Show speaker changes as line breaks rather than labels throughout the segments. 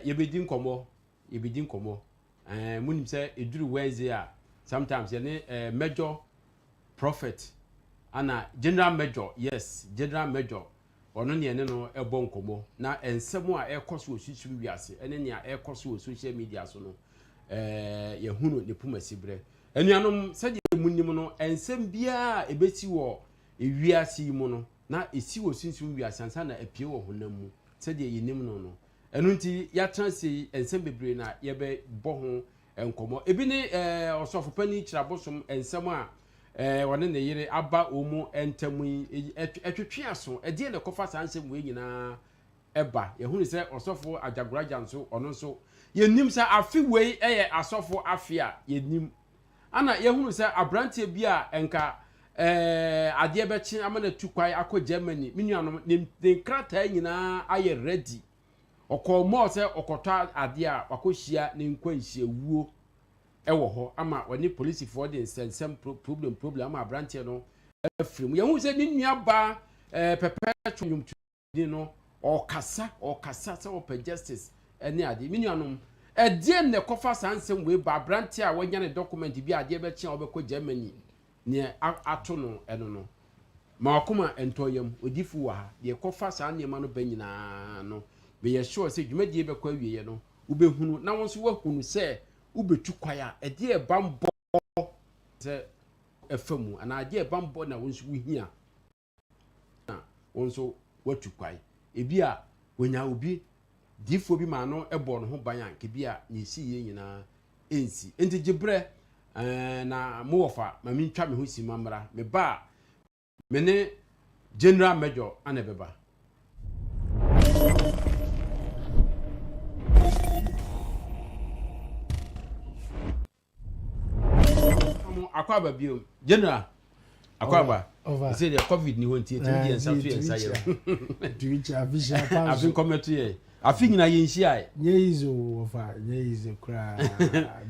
yebedi nkomo munim say eduru Wednesday a sometimes ye major prophet ana general major yes general major ono ne ene no ebo nkomo na ensemo a ekoso osusu wiase ene ne a ekoso social media so no ye hunu ne pumasibere anuanom sade munim no ensem bia ebeti wo ewiase mu no na esi wo sunsun wiase ansa na apie wo honam mu sade yenim no enu nti ya transi ensem bebre na ye be bo ho enkomo ebi ne osofo pani Kyiri Abosom ensem a wane ne yire aba omu entamu etwetwe aso ede ne kofa sansem we nyina eba ye hunu se osofo Ajagoraja nso ono nso yenim se afi we asofo afia yenim ana ye hunu se abrante bi a enka ade bechi amana tukwai akọ Germany minuanom ne krata nyina aye ready okọ mo se okọta ade a wakohia ne nkwanhia wuo ewo ho ama wani police for the sensem problem ama abrante no afrim ye hu se ni nua ba perpetual nyumtudi no okasa se open justice ene ade minuanom ede ne kofa sansem we ba abrante a wanya ne document bi ade be chia obekọ Germany ne ato no eno no ma akoma entoyam odifu wa ha ye kofa san ne ma no banyina no be ye sure se dwumadie be kwa wiye no ubehunu na won so wahunu se ubetu kwaya ede e bambo se efamu ana ade e bambo na won so wuhia na won so watu kwai ebi a wonya obi difo bi ma no ebo no ho ban ke bi a ne si ye nyina ensi enti gibre na mo wofa ma mi ntwa me ho si mamra me ba me ne general major anebeba akwaba bio general akwaba say the covid ni wonti eti di ensa to ensa ye
tuicha afisha pa
afin comment ye afin nyina ye nhia
ye izo ofa ye izo kra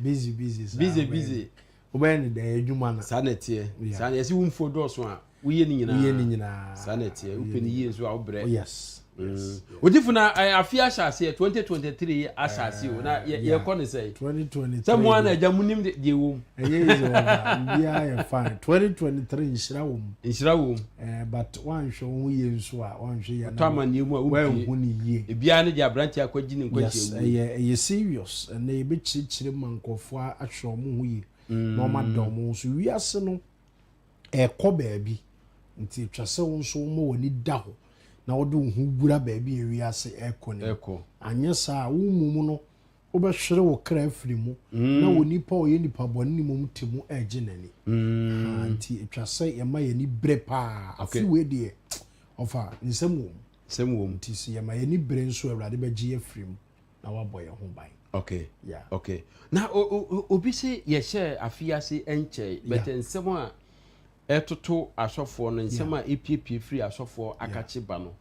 busy obeni de adwuma na
sanetie san yesi wumfo doso a uye ni nyina sanetie upeni ye nso a obre
yes
odifu na afia shase 2023 ashase o na ye kone say
2023
someone na jamunim de wo
ye izo bia ye fine 2023 inshira wo but one show ye nso a one show ya na
tama ni mu a
wo ni ye
ebia ne dia branch akwaji ni nkwachi
ye serious and e be chichire mankofo ahwe mo hu ye no ma dom so wiase no ko baabi nti twase wo nso mo woni da ho na wodo hu gura baabi wiase eko ne anye sa wo mumu no wo be hwere wo kra afiri mu na woni pa o ye nipa boni ni mum temu age nani nti twase ye ma ye ni bre pa afi we de ofa nsem wo nti se ye ma ye ni bre nso awrade be gye afiri mu na waboye ho ban.
Okay. Yeah. Okay. Now, obisi yeshe afiase enche, but ensem a etoto asofo no ensem a EPP free asofo akachi ba no.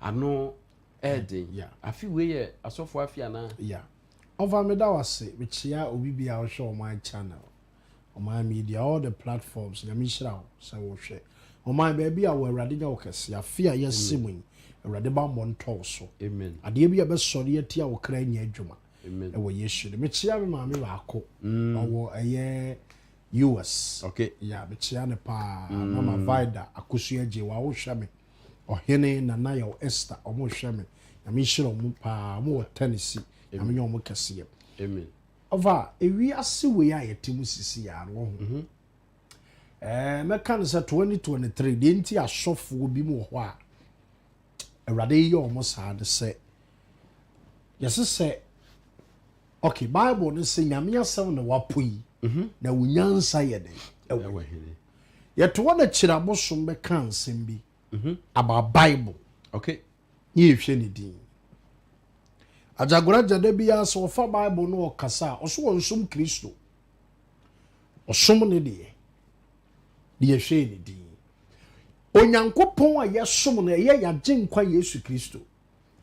Ano ede. Afi we ye asofo afia na.
Yeah. Over me da wase, we chia obi bia wo hwe on my channel. On my media all the platforms, na mi hira wo se wo hwe. On my baby a wo awrade nya wo kese afia yesimu. Awrade ba mo nto so. Amen. Ade bia be sori atia wo kra nya adwuma.
Amen.
Ewo Yesu me chia me maame baako owo eye US.
Okay.
Yeah, me chia ne pa na ma vida akosu agye wa wo hwe me ohene na na yo Esther omo hwe me na me hire omo pa mo Tennessee na me nyomo kese.
Amen.
Ova ewi ase we ya yetimu sisi ya no ho. Me kan se 2023 de nti asofo bi mu ho a awrade yi omo sa de se yesese okay, Bible no say nyame asem na wapoi na wunyansa ye den ewo hene ye to na Kyiri Abosom be kan nsem bi about Bible.
Okay,
ye hwe ne din Ajagoraja da bia so fa Bible no okasa oso wonsum Kristo osom ne de ye hwe ne din onyankopon a ye som na ye yagye nkwa Yesu Kristo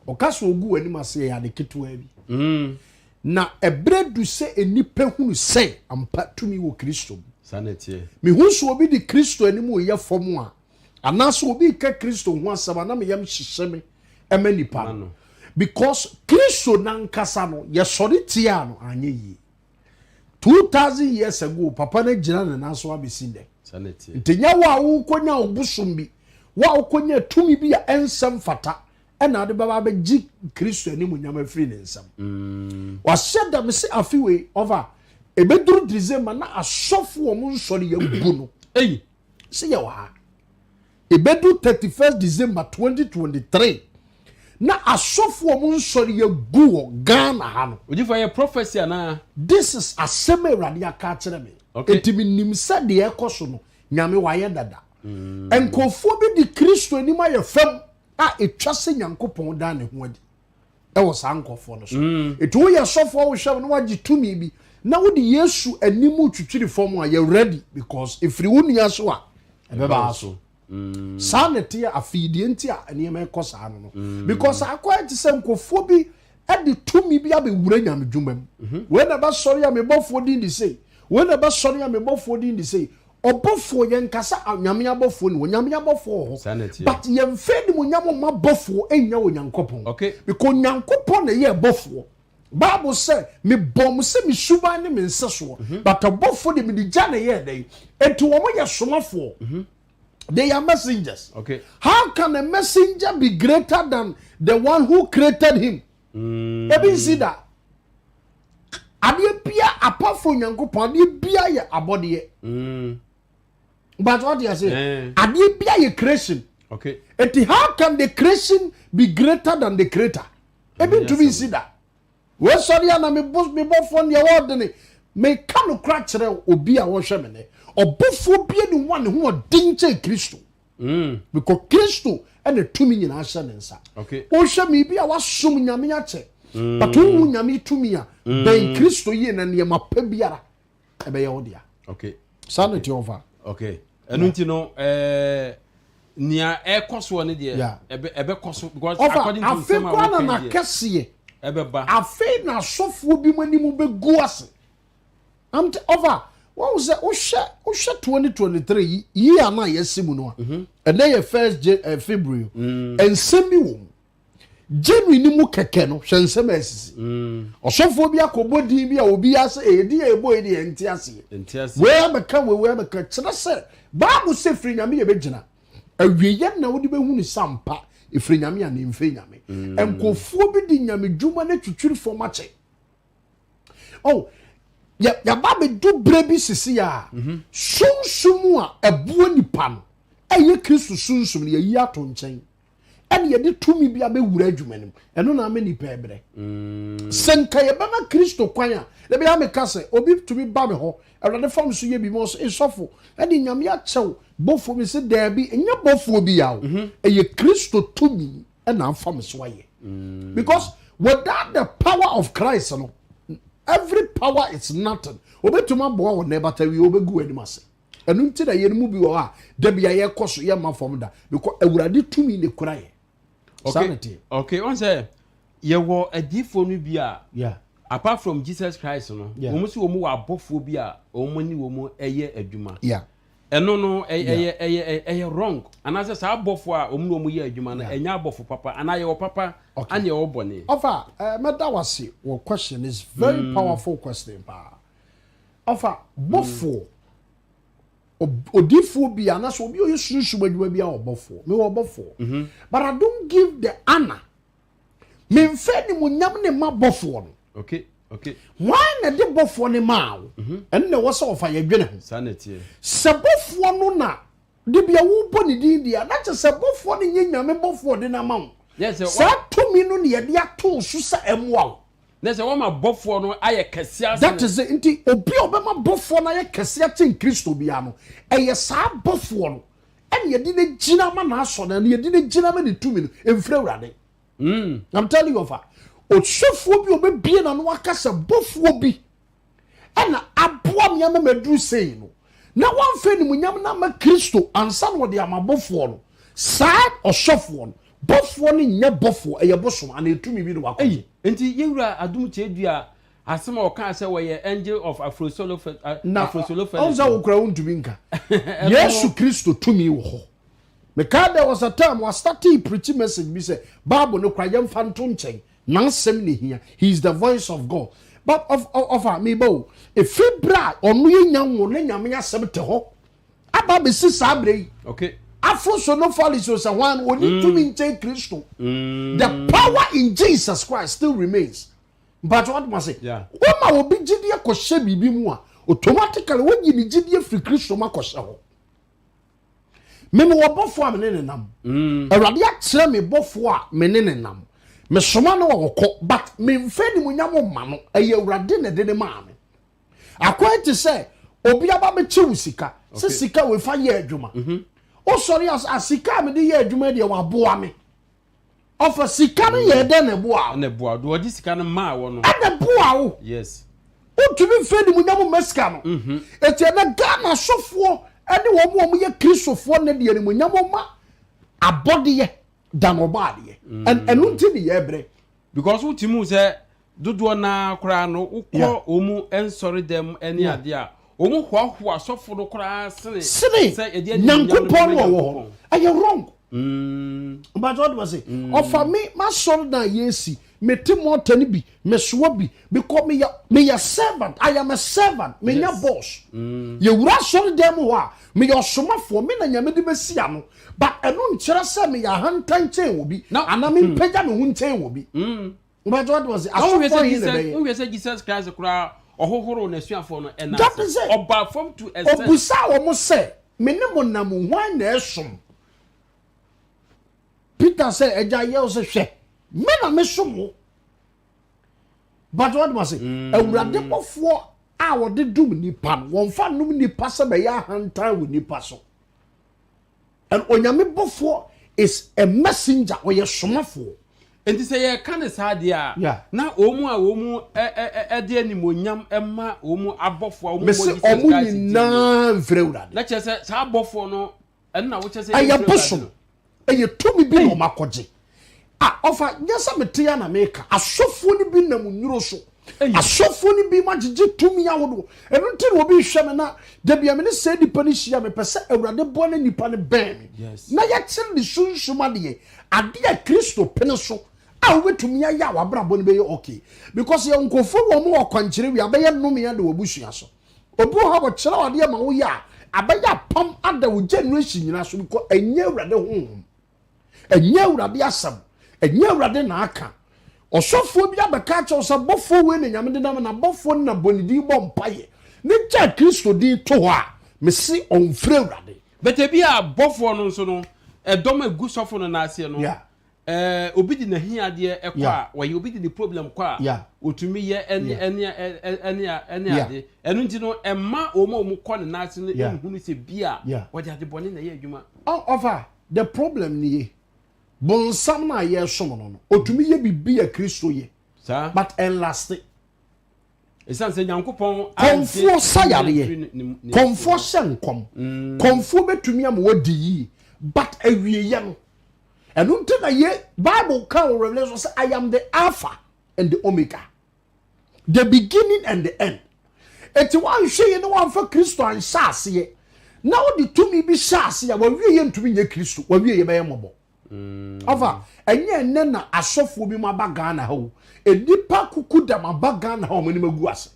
okasa ogu anim ase ya de ketewa bi na ebredu se enipa hunu se ampa tumi wo Kristo
sanetie
mi hu so obi di Kristo animu ye fom a anaso obi ka Kristo ho asaba na me yam hyehyeme ema nipa because Kristo nankasa no ye sori tia no anye yi 2000 years ago papa na gina na naso abesinde
sanity
ntenya wa wo konya obusum bi wa wo konya tumi bi a ensem fata ena de baba be gi Kristo ani munyam afiri ne nsam wa sheda me se afiwe over ebeduru December na asofo wo mun sori ya gu no se ya wa ebedu 31st December 2023 na asofo wo mun sori ya gu wo Ghana ha no
ojifa ye prophecy ana
this is aseme Awurade aka kire me etimi nim se de ekoso no nyame waye dada enkofo bi di Kristo ani ma ye fam a etwase nyankopon da ne ho adi e wo sa nkofo no so etu wo ye sofo wo hwem no wagi tumi bi na wo di Yesu animu twitwiri fam a ye ready because if you nia so a ebeba so sanity afidie nti a eniema ekosa no because akwa ti se nkofo bi e di tumi bi abewura nyame dwumam we na ba sori a mebofo din di sei we na ba sori a mebofo din di sei obofo ye nkasa nyame abofo ni nyame abofo ho but ye mfe ni nyame ma bofo enya onyankopon because nyankopon na ye bofo Bible say me bom se me suba ni me nseso but obofo de me di ja na ye dey enti wo mo ye somafo they are messengers. How can a messenger be greater than the one who created him? Ebi see that. Adie bia apart from Nyankopon, adie bia ye abode. But what you say? Adie bia ye creation. And how can the creation be greater than the creator? Ebi to be see that. We sorry na me boss me bofon ye word me kanu kra kire obi a wo hwe me ne. Obofo bia ni one who dinche Kristo. Because Kristo and the tumi nyina hye ne nsa. O hwe me bia wasom nyame ache. But who nyame tumi a ben Kristo ye na ne ma pa biara ebe ye odia. Sanity over.
Enu nti no nia ekoso ne de ebe koso because according to some
of na kese
ebe ba.
Afi na sofo bi manimu be gu ase. Am over. What was that? 2023 year na yesimu no. And then 1st February. And semi wo. January ni mu keke no hwe nsem asisi. Osofo bi akobodi bi a obi ase edi ebo edi enti ase. We abeka kire se Bible se firi nyame ye begina. Awiye na wodi behu ni sampa efiri nyame a ne mfe nyame. Enkofo bi di nyame dwuma na twitwiri fo mache. Oh, ya ba be do brebi sisi ya sunsumu a ebuo nipa no eye Kristo sunsum ne yi ato nchen ene ye de tumi bia be wura adwumanim eno na me nipa ebre senka ye ba na Kristo kwan a le bia me kase obi tumi ba me ho Awurade fam so ye bi mo so esofo ene nyame a chew bofo mi se da bi enya bofo bi ya o eye Kristo tumi ena afam so aye because without the power of Christ no every power is nothing. Obetuma bo wo ne bata wi obegu animase. Enu nti da ye mu bi wo a da bia ye koso ye ma fom da because Awurade tumi ne kura ye. Sanity.
On say ye wo adifo no bi a apart from Jesus Christ no wo mu si wo mu wa abofo bi a wo mu ni wo mu eye adwuma. Eno no eye wrong. Anase sa abofo a wo mu ye adwuma no enya abofo papa ana ye wo papa anya wo bone.
Ofa medawasi your question is very powerful question pa. Ofa bofo odifo bi anase obi oyesunsu badwuma bi a obofo me wo bofo but I don't give the honor me mfe ni munyam ne ma bofo no. Why na de bofo ne ma wo en na wo so ofa ye dwene ho
sanity
se bofo no na de bia wo bo ne din dia na che se bofo ne nyame bofo de na ma wo.
Yes,
sa tumi no ne ye de ato so sa emwa wo.
Na se wo ma bofo no aye kese ase.
That is it. Nti obi obema bofo na ye kese ate Kristo bia no eye sa bofo no en ye de ne gina ma na aso na ye de ne gina ma ne tumi no emfra Awurade. I'm telling you of osofo bi obebie na no akasa bofo bi ena aboa me ama madru sei no na wanfe ni munyam na ma Kristo ansa no de amabofo no sad osofo no bofo ni nya bofo eye bosom ana etumi bi no wakọ
enti yewura adum chedu a asema o kan se we ye angel of Afro Solo
onza okura untumi nka Yesu Kristo tumi wo ho me ka there was a time was starting preaching message bi say Bible no kwa yem fanto nchen nansem ne hia. He is the voice of God. But of me bo, if fibra onu ye nyanwo ne nyame asem te ho. Aba be si sabre.
Okay.
Afro so no fall is so one only to me in Christ. The power in Jesus Christ still remains. But what must say?
Yeah.
Oma will be jidia ko she bibi mu a automatically when you ni jidia free Christ ma ko she ho. Me mo bofo a me ne nam. Awurade akyere me bofo a me ne nam. Me soma no wokọ but me mfa ni munyam ma no eye awurade ne de ma me. Akwa ti say obi aba be chewu sika. Se sika we fa ye adwuma. O sorry as sika me de ye adwuma de wa boa me. Ofa sika ne ye de ne boa.
Na boa. Do odi sika no ma wo no.
Na boa wo.
Yes.
O tu bi fe ni munyam meska no. Eti na Ghana sofo ene wo mo ye kristofo ne de ni munyam ma abode ye dan obade and unti ni ye bre
because utimu say dodo na kra no ukọ omu ensori dem ene ade a omu hwahwa asofo no kra sene
say nyankopon wo aye wrong but what was it offer me my son na yesi metimo tani bi mesoa bi because me ya servant. I am a servant. Me ya boss. Ye wura so dem ho a me ya somafo me na nyame de besia no but eno nkyere se me ya hantan chen obi ana me mpagya me hu chen obi but what was it
we say Jesus Christ kura ohohoro na suafo no ena oba from to extent
obusa wo mo se me ne mo nam hwan na esom Peter said eja ye o se hwe me na me somo but what must say awurade bofo a wo de dum nipa won fa num nipa se be ya hantan wo nipa so and onyame bofo is a messenger or ye somafo
enti say ye kan sa de a na omu de animonyam ema omu abofo omu
Jesus Christ na vrewurade
na che say sa abofo no na wo che say
ayabosom eye tumi bi no makoje ofa nyesa metia na meka asofo ni bi na munuro so asofo ni bi magije tumi awodo eno nti no bi hweme na da bia me ne se dipa ni hia me pese awurade bo na nipa ne ben na ya kyere ni sunshuma de ade a Kristo pene so a wetumi ya wabrabo ne be okay because ye nkofo wo mo okwankyere wi abaye nnome ya de wobusua so obu ha bo kyere ade ma wo ya abaya pam ada wo generation nyina so because enye awurade ho enye awurade asam enye awurade na aka osofo bi abeka cha osa bofo we ne nyame de na bofo na bonidi bo mpaye ne cha Kristo di to ho a mesi onfre awurade
bete bi a bofo no so no edom agu sofo no na ase no obi di na hia de ekwa we obi di the problem kwa otumi ye ene ade enu nti no emma omo kọ ne na ase no ehunu se bia we de ade bone na ye adwuma
over the problem ni bonsam na ye som no otumi ye bibia Kristo ye but enlaste
esan se nyankopon
konfo sayare ye konfo hyenkom konfo betumi am wadi yi but awie ye no eno nti na ye Bible can Revelation say I am the Alpha and the Omega, the beginning and the end. Eti wan hwe ye no wan fa Kristo an hyase ye na wo de tumi bi hyase ya wa wie ye ntumi nye Kristo wa wie ye be ye mobo ova enye enne na asofo bi ma baga na ho edipa kuku da ma baga na ho mani magu ase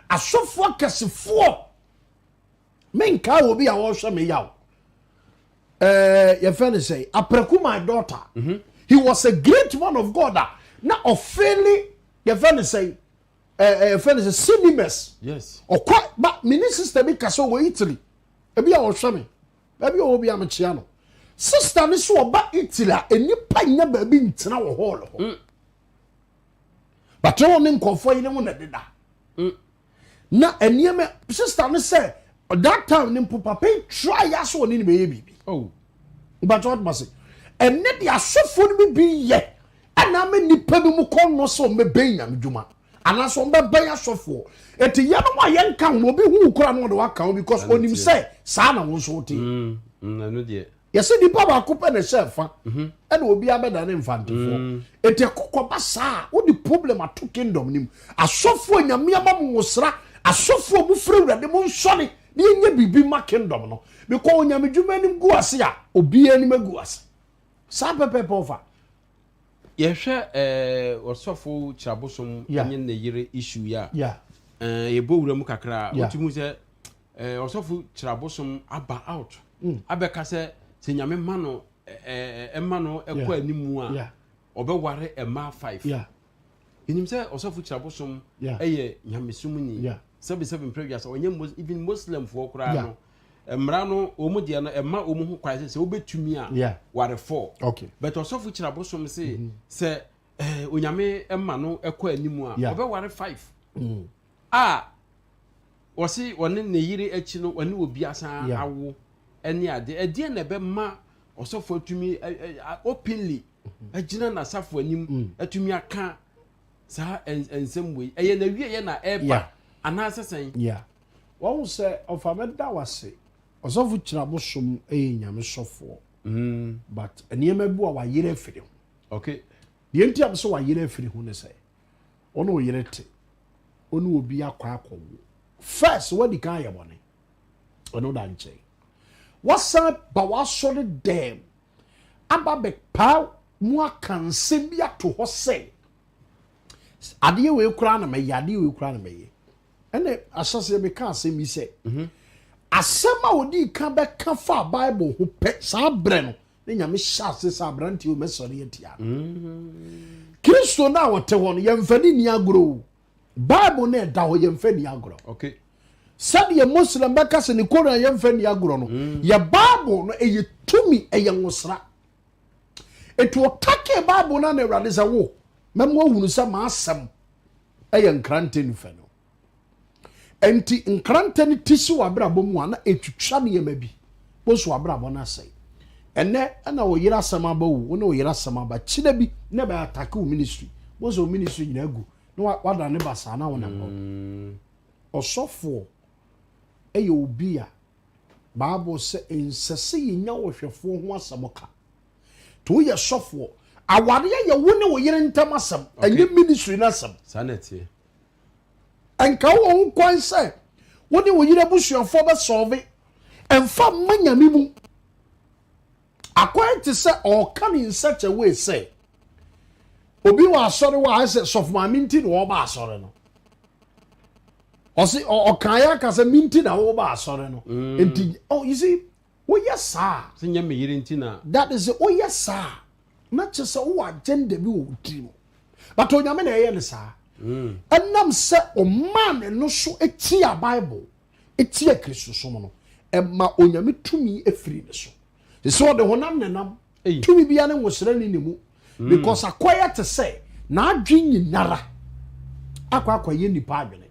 asofo kesefo menka obi a wo hwe me yawo your friend say apreku my daughter he was a great man of God na ofeli your friend say friend say cinemas
yes
okwa ba mini sister bi kaso wo Italy ebi a wo hwe me ebi obi am chia no sister ni so oba Italy enipa nya ba bi ntina wo hall ho but won nkofo yi ne mo na deda na enieme sister ni say that time ni papa try aso ni be ye bibi but what must say and net the asofo ni bi ye ana me nipa bi mu kon no so me ben nyam dwuma ana so be ben asofo eti ye no ma ye nka no obi hu kura no de waka because onim say sa na wo so ti
na no de
yes nipa ba ko pe na shefa e na obi abeda ne mfantefo eti kokoba sa wo di problem ato kingdom nim asofo nyame ama mu sra asofo mu frɛ wurade mu nsɔne ne nye bibi ma kingdom no because nyame dwuma nim gu ase a obi ani magu ase sa pepe pofa
yɛhwɛ osofo Abosom enye ne yire issue ya yebo wura mu kakra otimu sɛ osofo Abosom aba out abeka sɛ nyame ma no ɛma no ɛkɔ animu a ɔbɛware ɛma 5 inim sɛ osofo Abosom ɛyɛ nyamesumuni sɛbisɛbi mpredua sɛ onye even muslim fo kora no mra no omu de no ɛma omu ho kwae sɛ wobɛtumi a ware 4 but osofo Abosom sɛ onyame ɛma no ɛkɔ animu a ɔbɛware 5 wɔsi wɔne ne yiri akyi no wɔne obi asan awo ɛne ade na ɛbɛma osofo atumi openly agyina na safo anim atumi aka saa ensem wei ɛyɛ na wie yɛ na ɛba anaasɛ sɛn
wɔn sɛ ɔfamɛda wase osofo Abosom ɛyɛ nyame sɔfoɔ but nneɛma bu a wayere afiri ho deɛ nti abso wayere afiri ho ne sɛ ɔno oyere te ɔno obi akɔ first wadi kan yɛ bɔne ɔno da nkyɛn wasan ba wasɔre dɛm aba bɛ paa mu aka nsɛm bi ato hɔ sɛ adeɛ wei kura na mɛyɛ ɛnna ahyɛseɛ bi ka asɛm yi sɛ asɛm a odi ka bɛka fa Bible ho pɛ saa brɛ no ne nyame hyɛ ase saa aberanteɛ o mɛsɔre atia Kristo na wɔte hɔ no yɛmfani ni agorɔ Bible na ɛda hɔ yɛmfani agorɔ sɛdeɛ Muslim bɛka sɛ ne Koran yɛmfani agorɔ no yɛ Bible no ɛyɛ tumi ɛyɛ nwosra etu ɔkake Bible na Awurade sɛ wo mɛmo ahunu sɛ maasɛm ɛyɛ nkrante nfɛ no enti nkrante ne tisi wɔ abrabɔ mu a na etwitwa ne yɛma bi boso abrabɔ na sɛ ɛnɛ ɛna wo yira asɛm aba wo na wo yira asɛm aba kyina bi na ba attack wo ministry boso ministry nyina agu na wada ne basa na wo na ɔsɔfo ɛyɛ obi a Bible sɛ nsɛsɛ yenya wɔhwɛfo ho asɛm ka to yɛ sɔfo aware yɛ wo ne wo yire ntam asɛm ɛnyɛ ministry na asɛm
sanete
enka wo kwan sɛ wo ne wo yire busuafo bɛ solve emfa manyame mu akwan te sɛ ɔka ne in such a way sɛ obi wa asɔre wa sɛ sɔfo ma minti no wo ba asɔre no ɔsi ɔkan ya ka sɛ minti na wo ba asɔre no enti you see wo yes sir
sɛ nyame yire nti na
that is oh yes sir na kyesɛ wo agenda bi wo trim but onyame na ɛyɛ ne saa ɛnam sɛ ɔman no so etia Bible etia Kristo so no ɛma onyame tumi efiri ne so sɛ ɔde honam nenam tumi bia ne nwosra ni ne mu because akwaya te sɛ na adwen nyinara akwa nipa adwene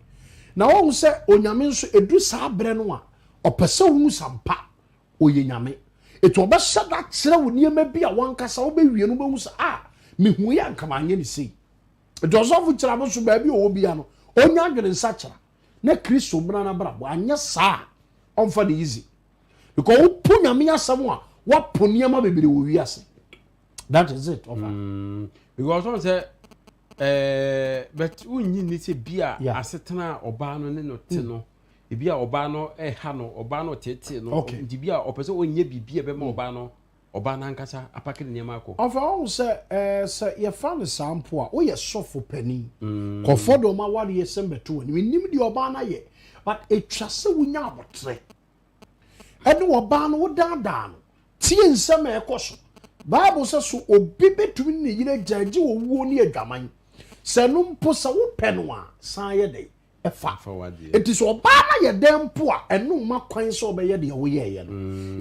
na wɔn sɛ onyame nso edu saa brɛ no a ɔpɛsɛ wo sampa oyɛ nyame etu ɔbɛhyɛ da kyerɛ wo nneɛma bi a wankasa wobɛwie no bɛhu sɛ mehu yɛ nkamanyɛ ne sei etu ɔsɔfo Abosom baabi ɔwɔ bia no onya adwene nsa kyerɛ na Kristo mmra na bra bo anyɛ saa ɔmfa de easy because wo pu nyame asɛm a wapo nneɛma bebree wɔ wiase that is it
because ɔn sɛ but unyi ni sɛ bia asetena ɔbaa no ne no te no ebi a ɔbaa no ɛha no ɔbaa no tete no nti bia ɔpɛ sɛ ɔnyɛ bibia bɛma ɔbaa no ankasa apake ne nneɛma akɔ
ɔfa ɔn sɛ yɛfa no saa mpo a woyɛ sɔfo panin kɔfɔ de ɔma ware yɛ sɛm bɛto wɔ nim deɛ ɔbaa no ayɛ but etwa sɛ wonya abotrɛ ɛne ɔbaa no wodaadaa no tie nsɛm a ɛkɔ so Bible sɛ so obi betumi ne yire gyagye wɔ wuo ne adwaman sɛ no mpo sɛ wopɛ no a san yɛ dɛ ɛfa enti sɛ ɔbaa no yɛ dɛm mpo a ɛno ma kwan sɛ ɔbɛyɛ deɛ woyɛɛyɛ no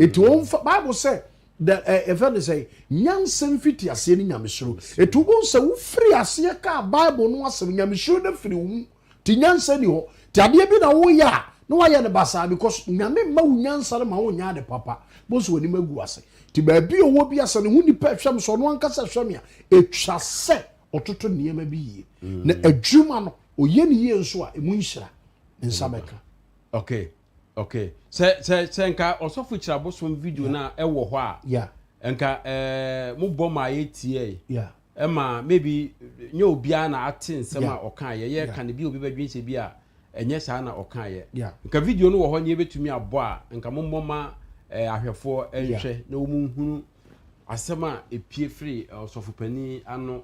enti wɔmfa Bible sɛ ɛfɛ ne sɛ nyansɛm fiti aseɛ ne nyamesuro enti wobɛhu sɛ wofiri aseɛ ka Bible no asɛm nyamesuro no firi wo mu nti nyansa ni hɔ nti adeɛ bi na woyɛ a na wayɛ ne basaa because nyame ma wo nyansa no ma wonyɛ ade papa boso w'anim agu ase nti baabi ɔwɔ bi asa ne ho nipa hwɛm so ɔno ankasa hwɛm a ɛtwa sɛ ɔtoto nneɛma bi yie na adwuma no ɔyɛ ne yie nso a ɛmu nhyira ne nsa bɛka
okay sɛ nka ɔsɔfo Abosom video na ɛwɔ hɔ a nka mobɔ ma yɛtie ɛma maybe nyɛ obiara na ate nsɛm a ɔka yɛ ka ne bi obi bɛdwen sɛ bi a ɛnyɛ saa na ɔka yɛ nka video no wɔ hɔ ne yɛbɛtumi abɔ a nka mommɔ ma ahwɛfoɔ ɛhwɛ na wɔn hunu asɛm a epie firi ɔsɔfo pani ano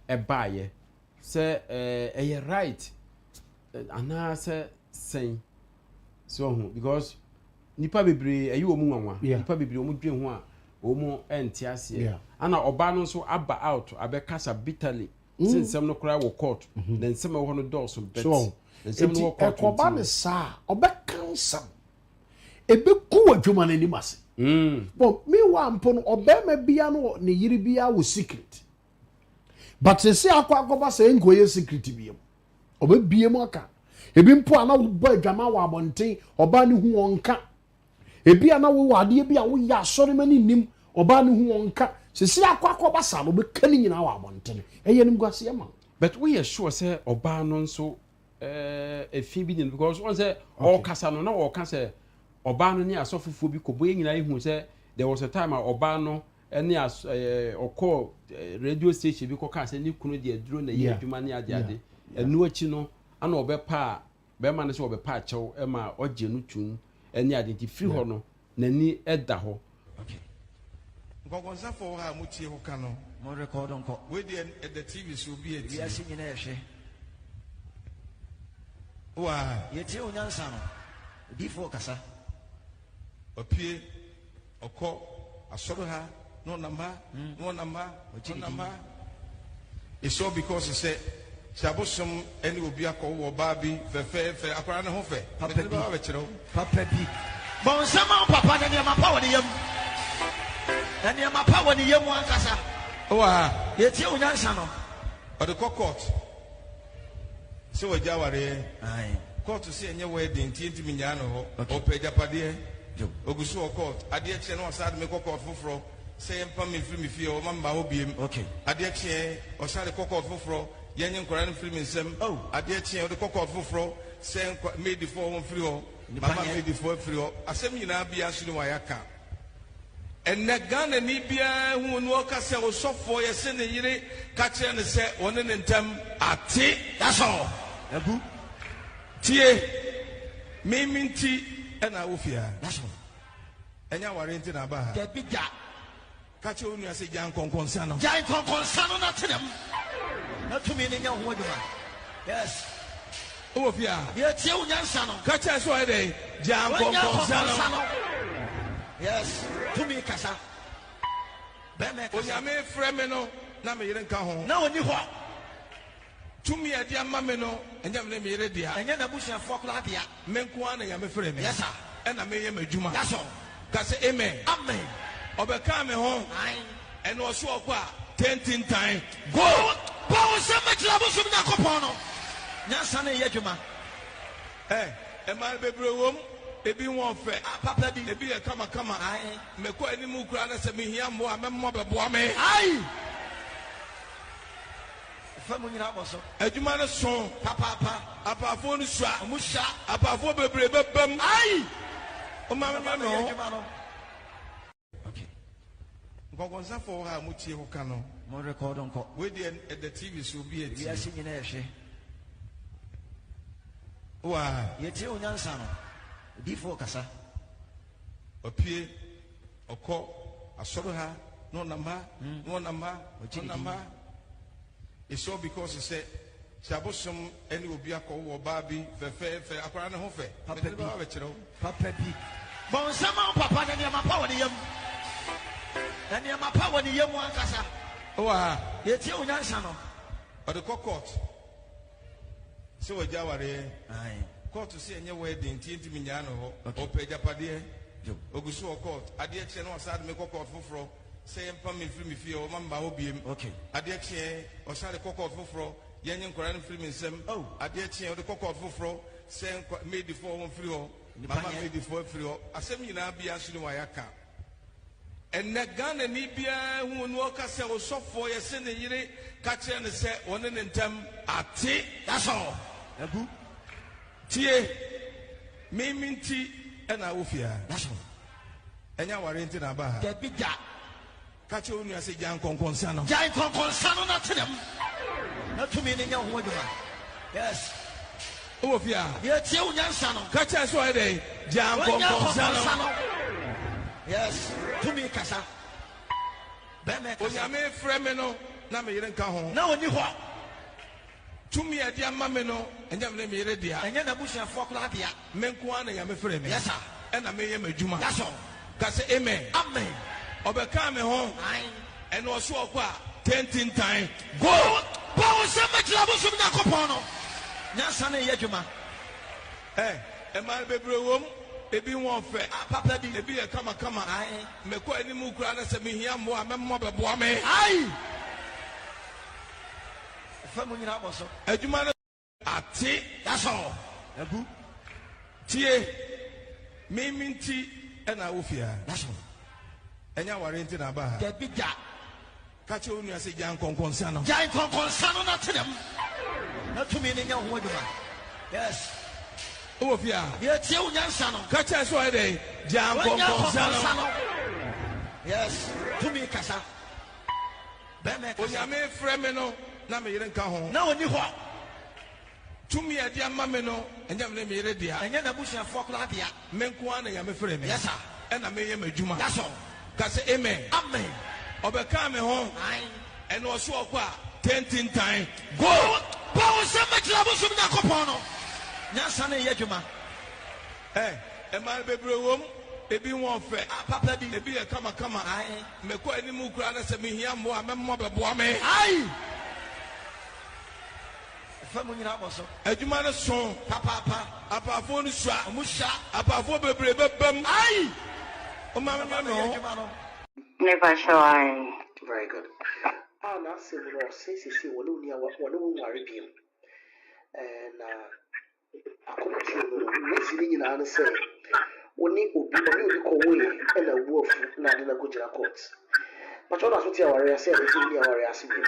ɛbaayɛ sɛ ɛyɛ right anaasɛ sɛn so ho because nipa bebree ɛyi wɔn mu nwanwa nipa bebree wɔn dwen ho a wɔn ɛnte aseɛ ana ɔbaa no nso aba out abɛkasa bitterly sinsɛm no koraa wɔ court na nsɛm ɛwɔ hɔ no dɔɔso bet nsɛm no wɔ court
ɛkɔba ne saa ɔbɛka nsɛm ebeku adwuma n'anim ase but meanwhile mpo no ɔbɛrima bia no ne yiri bia wɔ secret but sɛ akɔba sɛ nkoyɛ secret biem ɔbɛbiem aka ebi mpo ana wobɔ adwama wɔ abɔnten ɔbaa ne hu wɔnka ebi ana wowɔ adeɛ bi a woyɛ asɔre ma ne nim ɔbaa ne hu wɔnka sɛ akɔba saa no bɛka ne nyinaa wɔ abɔnten ɛyɛ nim guaseɛ ma
but we are sure sɛ ɔbaa no nso efi bi ne because wɔn sɛ ɔkasa no na ɔka sɛ ɔbaa no ne asɔfofoɔ bi kɔbɔ yɛ nyinaa ehu sɛ there was a time a ɔbaa no ɛne ɔkɔ radio station bi kɔka sɛ ne kunu deɛ duro na yɛ adwuma ne ade ɛnu akyi no ana ɔbɛpa a bɛrima no sɛ ɔbɛpa akyɛw ɛma ɔgye no tum ɛne ade nti firi hɔ no n'ani ɛda hɔ.
nkɔnkɔnsafo ha a motie hɔ ka no
mo record nkɔ
we deɛ the TV so bi eti
wiase nyina yɛhwɛ
wa
yɛtie onyansa no odiifoɔ kasa
opie ɔkɔ asɔre ha no number it's all because he said Abosom any obi akɔ wɔ baa bi fɛfɛɛfɛ akwara ne ho fɛ
papa
ba bɛkyerɛw
papa bi bɔnsɛma papa ne nneɛma pa wɔ ne yam na nneɛma pa wɔ ne yam ankasa
wa
yɛtie onyansa no
ɔde kɔ court sɛ wɔgya awareɛ
ae
court sɛ ɛnyɛ wedding nti ntimi nyaa no hɔ ɔpɛ agyapadeɛ ogu so wɔ court adeɛ kyerɛ no ɔsa de me kɔ court foforɔ sɛ yɛmpa me mfiri me fie ɔma mba hɔ biem adeɛ kyerɛ ɔsa de kɔ court foforɔ yɛnyɛ nkɔra no mfiri me nsɛm adeɛ kyerɛ ɔde kɔ court foforɔ sɛ madifoɔ wɔ mfiri hɔ mama madifoɔ afiri hɔ asɛm nyinaa bia so ne wayɛka ɛnɛ Ghana ni biara hu no ɔka sɛ ɔsɔfoɔ yɛsɛ ne yere ka kyerɛ ne sɛ ɔne ne ntam ate that's all
agu
tie mimi nti ɛna wofia
that's all
ɛnya aware nti na aba ha
dabi da
ka kyerɛ wo nua sɛ gyan kɔnkɔnsa no
na tenam na tumi ne nya ho adwuma yes
wowɔ fia
yɛtie onyansa no
ka kyerɛ sɛ ɔyɛ dɛ gyan kɔnkɔnsa no
yes tumi kasa bɛmɛ kasa
onyame frɛ me no na me yere nka ho
na oni hɔ
tumi ɛde ama me no ɛnyɛ me ne me yere dea
ɛnyɛ na busuafoɔ koraa dea
me nko ara na nyame frɛ me
yes sir
ɛna meyɛ m'adwuma
that's all
ka sɛ amen
amen
ɔbɛka me ho ɛna ɔso ɔkɔ a 10 times go
bɔn sɛ mɛkyerɛ Abosom Nyankopɔn no nyansa ne yɛ adwuma
ɛma bebree wom ebi wɔn fɛ
papa bi
ebi yɛ kamakama mɛkɔ anim kura na sɛ mehia mmoa mɛmmɔ bɛboa me
fa mu nyina abɔ so
adwuma no so
papaapa
apaafoɔ no sua
ɔmo hyia
apaafoɔ bebree bɛbam ɔma me no nkɔnkɔnsafoɔ ha a motie hɔ ka no
mo record nkɔ
we deɛ the TV so bi eti
wiase nyina yɛhwɛ
wa
yɛtie onyansa no odiifoɔ kasa
opie ɔkɔ asɔre ha no number it's all because he said Abosom any obi akɔ wɔ baa bi fɛfɛɛfɛ akwara ne ho fɛ
papa
ba bɛkyerɛw
papa bi bɔnsɛma papa ne nneɛma pa wɔ ne yam na nneɛma pa wɔ ne yam ankasa
wa
yɛtie onyansa no
ɔde kɔ court sɛ wɔgya awareɛ
ae
court sɛ ɛnyɛ wedding nti ntimi nyaa no hɔ ɔpɛ agyapadeɛ ogu so wɔ court adeɛ kyerɛ no ɔsa de me kɔ court foforɔ sɛ yɛmpa me mfiri me fie ɔma mba hɔ biem adeɛ kyerɛ ɔsa de kɔ court foforɔ yɛnyɛ nkɔra no mfiri me nsɛm adeɛ kyerɛ ɔde kɔ court foforɔ sɛ madifoɔ wɔ mfiri hɔ mama madifoɔ afiri hɔ asɛm nyinaa bia so ne wayɛka ɛnɛ Ghana ni biara hu no ɔka sɛ ɔsɔfoɔ yɛsɛ ne yere ka kyerɛ ne sɛ ɔne ne ntam ate that's all
agu
tie mimi nti ɛna wofia
that's all
ɛnya aware nti na aba ha
dabi da
ka kyerɛ wo nua sɛ gyan kɔnkɔnsa no
na tenam na tumi ne nya ho adwuma yes
wowɔ fia
yɛtie onyansa no
ka kyerɛ sɛ ɔyɛ dɛ gyan kɔnkɔnsa no
yes tumi kasa bɛmɛ kasa
onyame frɛ me no na me yere nka ho
na oni ho
tumi ade ama me no enya me me yere dia
enya na busia fo kla dia
me nko ana ya me frɛ me
yes sir
ɛna me yɛ madwuma
that's all
ka sɛ amen
amen
ɔbɛka me ho ɛna ɔso ɔkɔ a 10 time
go bo se me kira Abosom na kopon no nya sane yɛ dwuma
ɛma bebre wom ebi wɔn fɛ
papa bi
ebi yɛ kama me kɔ anim kura na sɛ me hia mo a me mo bɛboa me
ai fa mo nyina Abosom
adwuma no ate
that's all abu
tie me minti ɛna wo fia
that's all
ɛnya ware nti na ba
da bi da
ka che onu ase jan konkonsa no
jan konkonsa no na tenem na tumi ne nya ho adwuma yes
wo fia
ye tie wo nyansa no
ka che so ede jan konkonsa no
yes tumi kasa be me kasa
onyame frɛ me no na me yere nka ho
na oni ho
tumi ade ama me no enya me yere dia
enya na busia fo kla dia
me nko ana ya me frɛ me
yes sir
ɛna me yɛ madwuma
that's all
ka sɛ amen
amen
ɔbɛka me ho ɛna ɔso ɔkɔ a 10 time
go bo se me kira Abosom na kopon no nya sane yɛ dwuma
ɛma bebre wom ebi wɔn fɛ
papa bi
ebi yɛ kama me kɔ anim kura na sɛ me hia mo a me mo bɛboa me
ai fa mo nyina Abosom
adwuma no so
papa
apafo no sua
musha
apafo bebre bɛbam
ai
o ma me no
Never sure.
Very good. Now, say, well, say, well, only I want to worry him. And I couldn't see you. Listening in answer say, when you go away and a wolf, not in a good court. But all that's what you are saying is only our asking.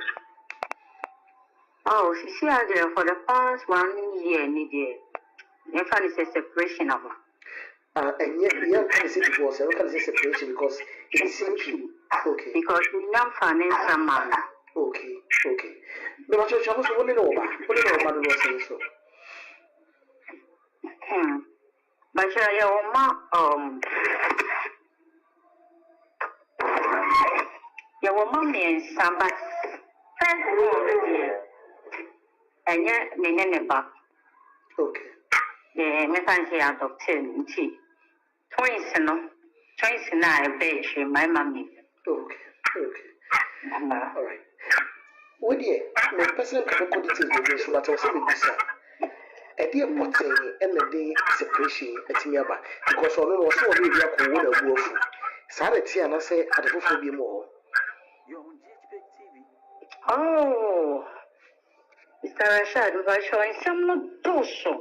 Oh, she had there for the past 1 year, Nidia. In fact, it's a separation of her.
And yet, the young can say it was a local separation because it seems to. Okay.
Because we don't find some man.
Okay. But what you're supposed to know about? What do you know about saying so?
But your mommy and some, but and yet, me never back.
Okay.
Yeah, me fancy adopted tea. Twins, no. Twins and I beg my mommy.
Okay. All right. What dear, my personal capabilities will be so that also be bizarre. A dear potting and a day separation at me about because all also a baby I could win a wolf. Sanity and I say at the roof will be more.
Oh, Mr. Rashad, we are showing some no doso.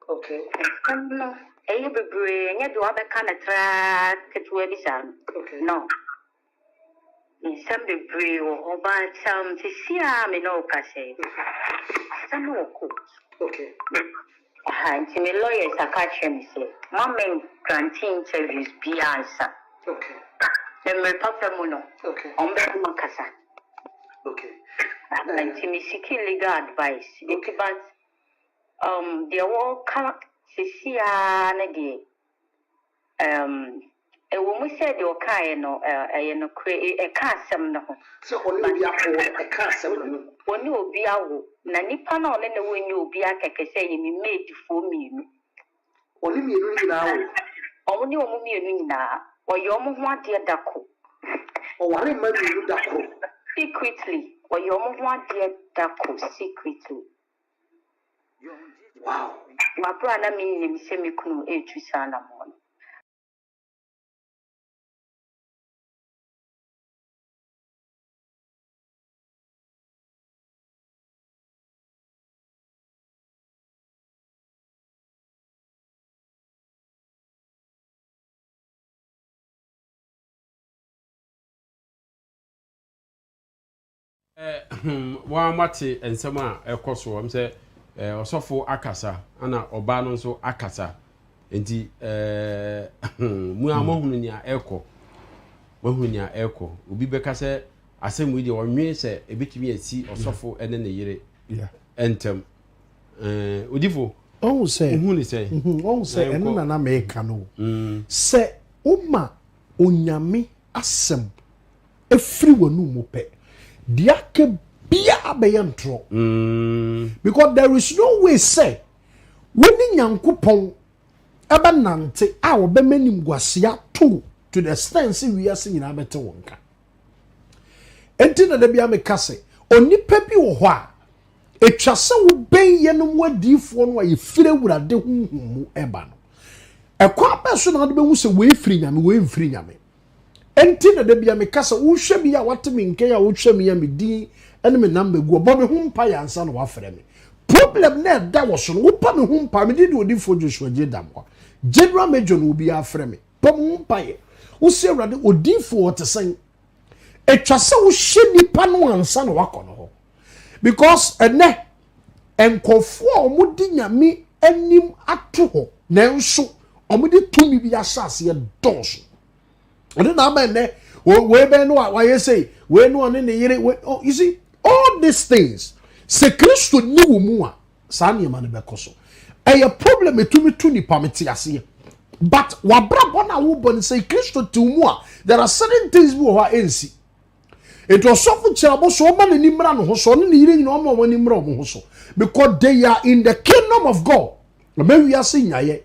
Okay.
Some no. You be bring you do have a kind of track to a design.
Okay.
No. In some be brave or about some to see me no case. Some no cook.
Okay.
And to me lawyers are catching me say, Mamma granting interviews be answer.
Okay.
Then me papa mono.
Okay.
On be makasa.
Okay.
And to me seeking legal advice. Okay. But the work Sisia nage a woman said your kind no create a casam no.
So only be a casam.
When you be out, Nanipa no, then when you be a cake say you made for me.
Only me now.
Only a woman now, or your mom dear Daco.
Or one in my Daco.
Secretly, or your mom dear Daco secretly.
Wow.
My brother means him semi-cunu a Trisana mon.
Wa mate ensem a ekoso am se osofo akasa ana oba no nso akasa enti mu amahunu nia eko mahunu nia eko obi beka se asemu de onwe se ebetimi asi osofo ene ne yire entem odifo
ohun se ohun se ene na meka no se uma onyame asem efiri wanu mu pe diake bia abeyantro because there is no way say when nyankopon eba nante a obemanim guasia to the extent we are seeing abete wonka enti na da bia me kase onipa bi wo ho a etwa se wo ben yenom wadifo no aye fire wurade hunhumu eba no ekwa beso na de behu se we firi nyame we mfiri nyame enti na da bia me kase wo hwe bi a wateme nke ya wo hwe me ya me din ene me number gu obo me hu mpa ya ansa na wa frɛ me problem na da wo so no wo pa me hu mpa me di odifo Joshua Jedam kwa general major no bi afrɛ me pa me hu mpa ye wo se wurade odifo wo tesen etwa se wo hye nipa no ansa na wakɔ no ho because ene enkofo omudi nyame anim ato ho nanso omudi tumi bi asase ye dɔnso ene na ba ene we be no why say we no ne yere you see all these things se Kristo ni wo mu a sa ne ma ne bekoso a problem etumi tu ni pamete ase but wabrabo na wo bon say Kristo ti mu a there are certain things we ho ensi it was so for chabo so man ni mra no ho so ne yire nyina o ma wani mra mo ho so because they are in the kingdom of God na we are seeing yaye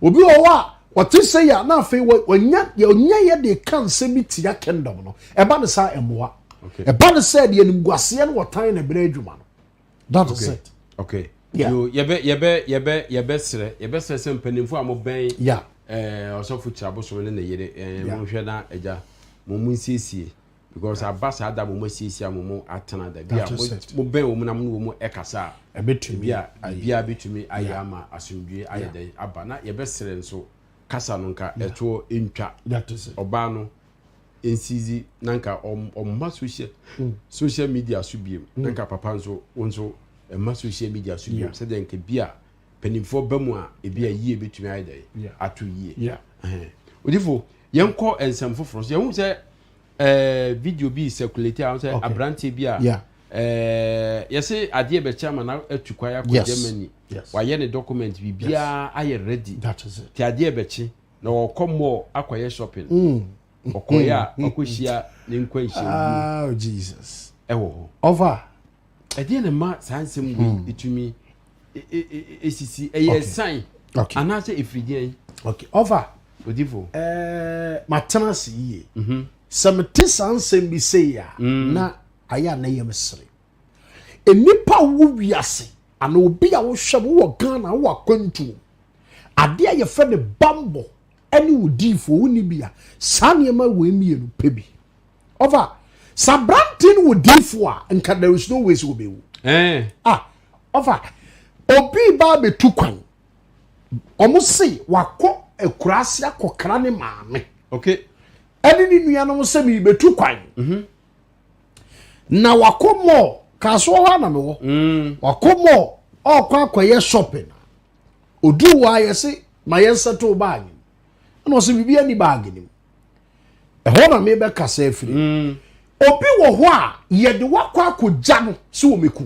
obi o wa what you say ya na fe wonya ye de kan se bi tia kingdom no eba ne sa emoa eba ne said ye nimguase no wotan na bere adwuma no that is it
okay
yeah.
You yebe sere se mpanimfo amo ben
yeah
osofu chabo so ne yere mo hwe na eja mo munsiesie because abasa ada mo masiesie mo atena da bia mo ben wo na mo wo ekasa
ebetumi
bia betumi ayama asumdue ayede aba na yebe sere nso kasa no nka eto entwa
that is it
oba no ensizi nanka omma social media subiem nanka papa nso emma social media subiem se den ke bia penimfo bamu a ebia yie betumi ayede ato yie odifo yenko ensem foforo so yehu se video bi circulate a say abrante bi a yesi ade be chairman na atukwaya ko Germany wa ye ne document bi bia aye ready
that is it
ti ade be chi na okomo akoye shopping okoya okohia ne nkwanhia
oh Jesus
ewo
over
ade ne ma sansem bi itumi esisi eye sign anase efridien
okay over
odifo
matana ye samete sansem bi say ya na aya na yemsere enipa wo wiase ana obi a wo hwem wo Ghana wo akwantu ade aye fe ne bambo eni wodifo woni bia sane ma we mienu pebi over sabrantin wodifo a nka there is no way so be wu over obi ba be tukwan omo se wakọ ekurase akokra ne maame
okay
eni ni nua no se mi be tukwan na wakomo kaso ha na me wo wakomo okwa akoye shopping odu wa yesi ma yenseto bag no se bibia ni bag ni ho na me be kasa afiri obi wo ho a ye de wakwa akogya no se wo meku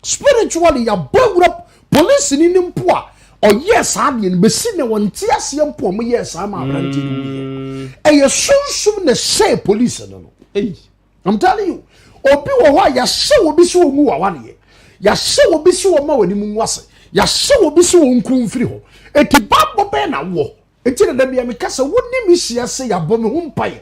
spiritually ya bawura police ni mpo a yes ade ni besi ne wonte ase mpo mo yes ama abrante ni ye sunsum ne say police no I'm telling you obi wo ho ya hye wo bi so mu wa wane ya hye wo bi so ma wani mu wase ya hye wo bi so nku mfiri ho eti babbo be na wo eti na da bia me kasa woni mi hia se ya bɔ me ho mpaye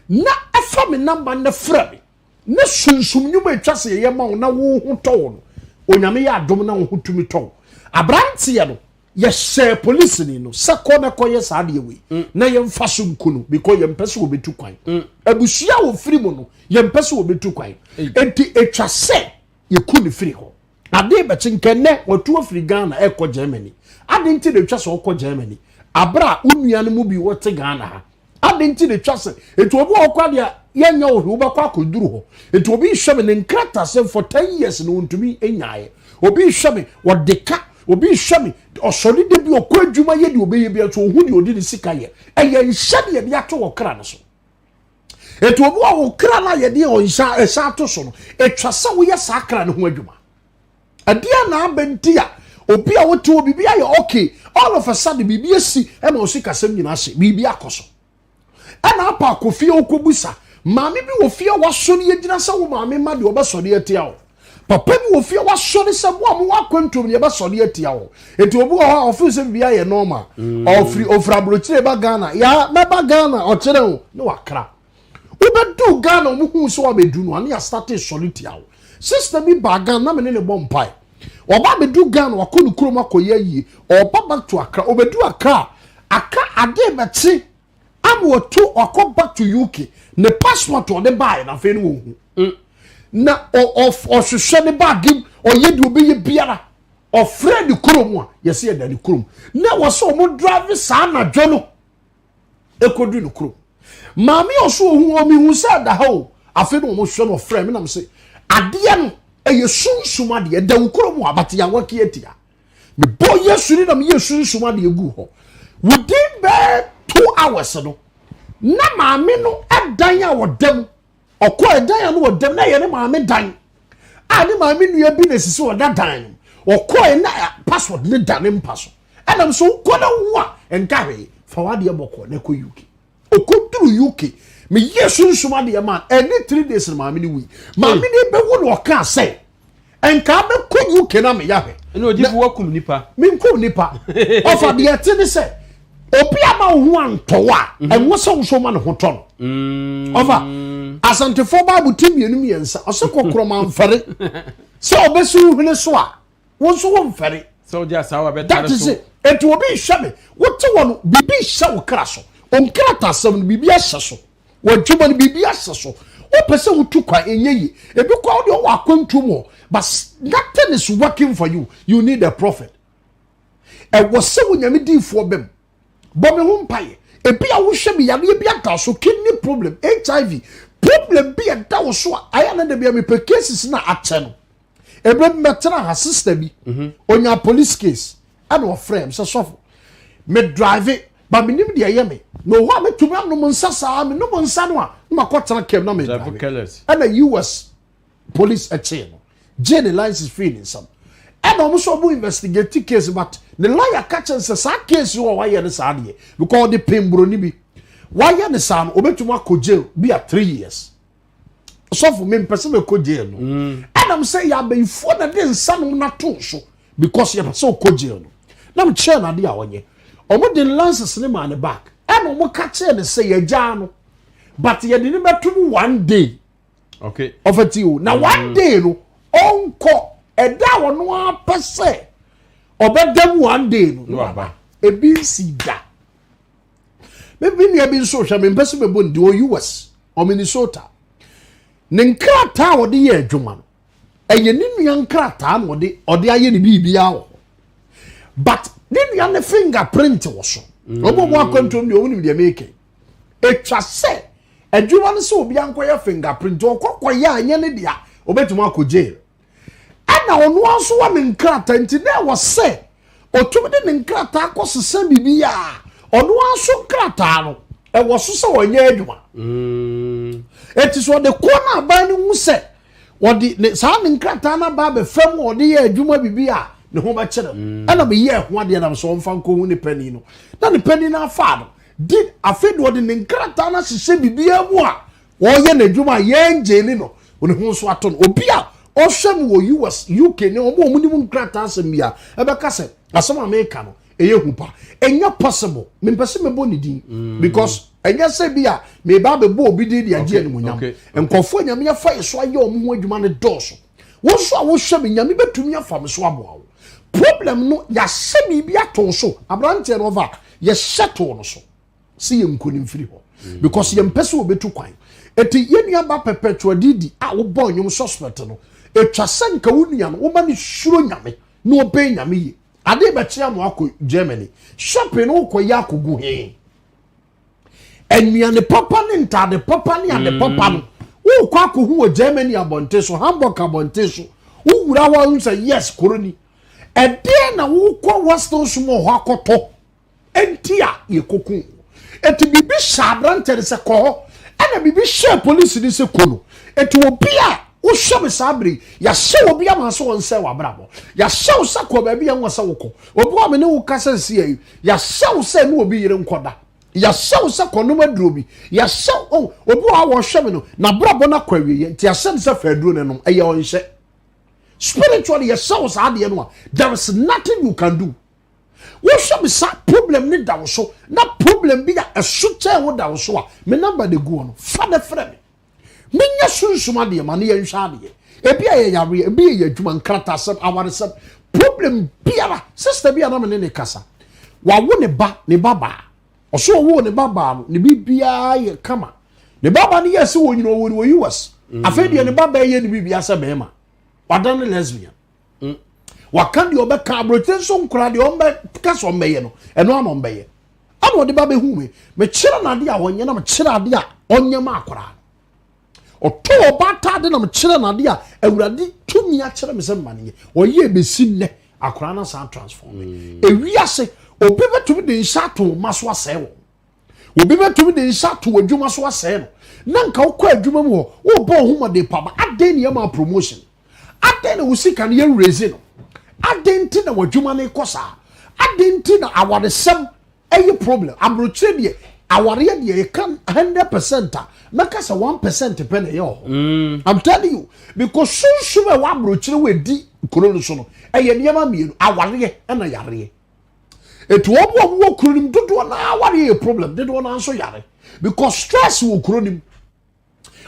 na afa me number na fra me na sunsum nyuma etwa se ye ma wo na wo ho tɔ wo no onyame ya adom na wo ho tumi tɔ abrante ye no ye hye police ni no sako na koye sa de we na ye mfa so nkunu because ye mpese wo betu kwan abusua wo firi mu no ye mpese wo betu kwan enti etwa se ye ku ni firi ho ade be chinkenne watu afiri Ghana ekọ Germany ade nti de twa se okọ Germany abra unua no mu bi wote Ghana ha ade nti de twa se etu obi okọ de ye nya wo ba kwa koduru ho etu obi hweme ne nkrata se for 10 years no ntumi enyae obi hweme wo deka obi hweme osori de bi okọ adwuma ye de obi ye bi ato hu de odi ne sika ye eye nhye de bi ato wo kra no so etu obi wo kra na ye de onhya ehya ato so no etwa se wo ye sa kra ne ho adwuma adia na abenti a obi a wote obi bia ye okay all of a sudden bibi esi e ma osika sem nyina hye bibi akoso ana apa akofie okobusa maame bi wo fie wasɔre yegyina sɛ wo maame ma de obɛsɔre atia wo papa bi wo fie wasɔre sɛ wo am wakwantom ne obɛsɔre atia wo enti obi wo ha ofiri sɛ bia ye normal ofri abrochire ba Ghana ya meba Ghana ɔkyerɛ wo ne wakra ubedu Ghana mu hu so abedu no ane ya start sɔre tia wo sister bi ba Ghana na me ne bompai oba bedu Ghana wakonu kurom akoye yi oba back to Accra obedu Accra aka ade beti am to akọ back to UK ne passport o de buy na fe no hu na of hwehwe ne bag o ye de obi ye biara of friend kurom a yesi ye da ne kurom na wo so mo drive sa na dwo no ekodu ne kurom maami oso hu o mi hu sa da ho afi no mo hwe no friend me na me se ade no eye sunsuma de da kurom abate ya waki atia me boy yesu ni na me ye sunsuma de egu ho within 2 hours no na maame no adan a wodam okọ adan a no wodam na ye ne maame dan a ne maame nua bi na sisi woda dan okọ na password ne dan ne mpaso enam so kọ na wo a enkawe fa wade bọkọ na kọ UK okọduru UK me yesu nsuma de man any 3 days na maame ni wi maame ni be wo no ka say enka be kọ UK na me yahwe
na ojifu wakum nipa
me nkom nipa ofa de ate ne say obi ama ho antowa enwo so nso ma ne ho to no over asantefo babu timienu miensa ose kokoro man fere so obesu hune so a won so won fere
so dia sawa be
that is it etu obi hweme wote won bibi hye wo kra so on krata sam bibi ahye so wadwuma no bibi ahye so o pese wotu kwa enyeyi ebi kwa wo de wo akwantum but nothing is working for you. You need a prophet. E wose wo nyame difo bem bomi hu mpaye e bia wo hwe me ya ne bia ka so kidney problem HIV problem bia da wo so aya na de bia me pe cases na ache no e be metra ha sister bi onya police case and o frame so sofo me drive ba me nim de ye me no ho me tumi am no monsa sa me no monsa no a ma kwatra kem na me drive and a US police ache no jail license free in some and almost obu investigate case but the lawyer catch and say case you why you say dey because the pembro ni bi why you say obetuma ko jail be at 3 years so for me person me ko jail no and I'm say ya be for na dey nsan na to so because you person ko jail no na me chair na dey awonye omo the license ni man back and omo catch and say ya ja no but you didn't betum 1 day
okay
of it you now 1 day no onko eda wono apese obedam 1 day no aba ebi sida maybe ni ebi so hwa me pese me bondi o US o Minnesota ne nkrata wo de ye adwuma no eye ni nua nkrata no de ode aye ne bibia wo but ni nua ne fingerprint wo so obo mo akontom de o ni de make etwa se adwuma no so obi ankoya fingerprint o kokoya anye ne dia obetuma akoje ana ono aso wa me nkrata nti na wo se otum de ne nkrata akosesa bibia ono aso nkrata no e wo so se wonye adwuma eti so de kona ban ni hu se wodi ne sa ne nkrata na ba be fam wodi ye adwuma bibia ne ho ba kire ana be ye ho ade na so mfa nko hu ne pani no na ne pani na afa no did afedo wodi ne nkrata na hye bibia mu a wo ye na adwuma ye njeli no one ho so ato no obi a ohwem wo US UK ne omo mu ni mu nkrata asem bia e be ka se asem America no eye hu pa enya possible me pese me bo ni din because enya se bia me ba be bo obi din dia je ne munyam enkofo nyame ya fa yeso aye omo ho adwuma ne doso wo so a wo hwem nyame betumi afa me so aboa problem no ya se bibia to so abrante no va ye sheto no so si ye mkoni mfiri ho because ye mpese obetu kwan eti yenia ba perpetual didi a wo bo nyum suspect no etwa senka wonua no wo ma ne shuro nyame no obe nyame ye ade be chia mo akọ Germany shopping no ko ya kogu he enua ne papa ne ntade papa ne ade papa no wo kwa akọhu wo Germany abonte so Hamburg abonte so wo wura wa unsa yes koroni ede na wo kwa Western sumo ho akoto entia ye koku eti bibi shabrante se ko ana bibi she police ni se kono eti obi a wo hwem sabri ya hye obi ama so won se wa brabo ya hye sa ko ba bia won se wo ko obi wa me ne wo kasa sie ya hye se no obi yire nkoda ya show se konoma duro bi ya show oh obi wa wo hwe me no na brabo na kwawie nti ya se se fa duro ne no eye on hye spiritually ya show sa de no there is nothing you can do wo hwe me sa problem ni da so na problem bi ya esuche wo da so a me number de go no fa de frɛ me nya sunsuma de ma ne ye nhwa de ebi aye yare ebi ye adwuma nkrata sɛ aware sɛ problem biara sister biara na me ne kasa wa wo ne baba oso wo ne baba no ne bibia ye kama ne baba ne yesi wo nyino wo US afedi ne baba ye ne bibia sɛ bema wadan lesbian wakandi obeka abroten so nkura de ombe kaso mbeye no eno ama mbeye ano de baba hu me kyerɛ na de a wonye na me kyerɛ ade a onye ma akora oto obata de na me kyerɛ na de a awurade tumi a kyerɛ me sɛ mane oye besi ne akora na san transform ewiase obi betumi de nsato maso asɛ wo obi betumi de nsato adwuma so asɛ no na nka wokɔ adwuma mu wo bɔ homa de paba aden ne ma promotion aden wo sika ne ye raise no aden ti na wadwuma ne kosa aden ti na awaresem ayi problem abrochire de aware de kan 100% maka sa 1% pe na yo I'm telling you because sunsume wa abrochire we di korolo so no eye ne ma mienu aware na yare etu obo kronim dodo na aware problem dodo na so yare because stress wo kronim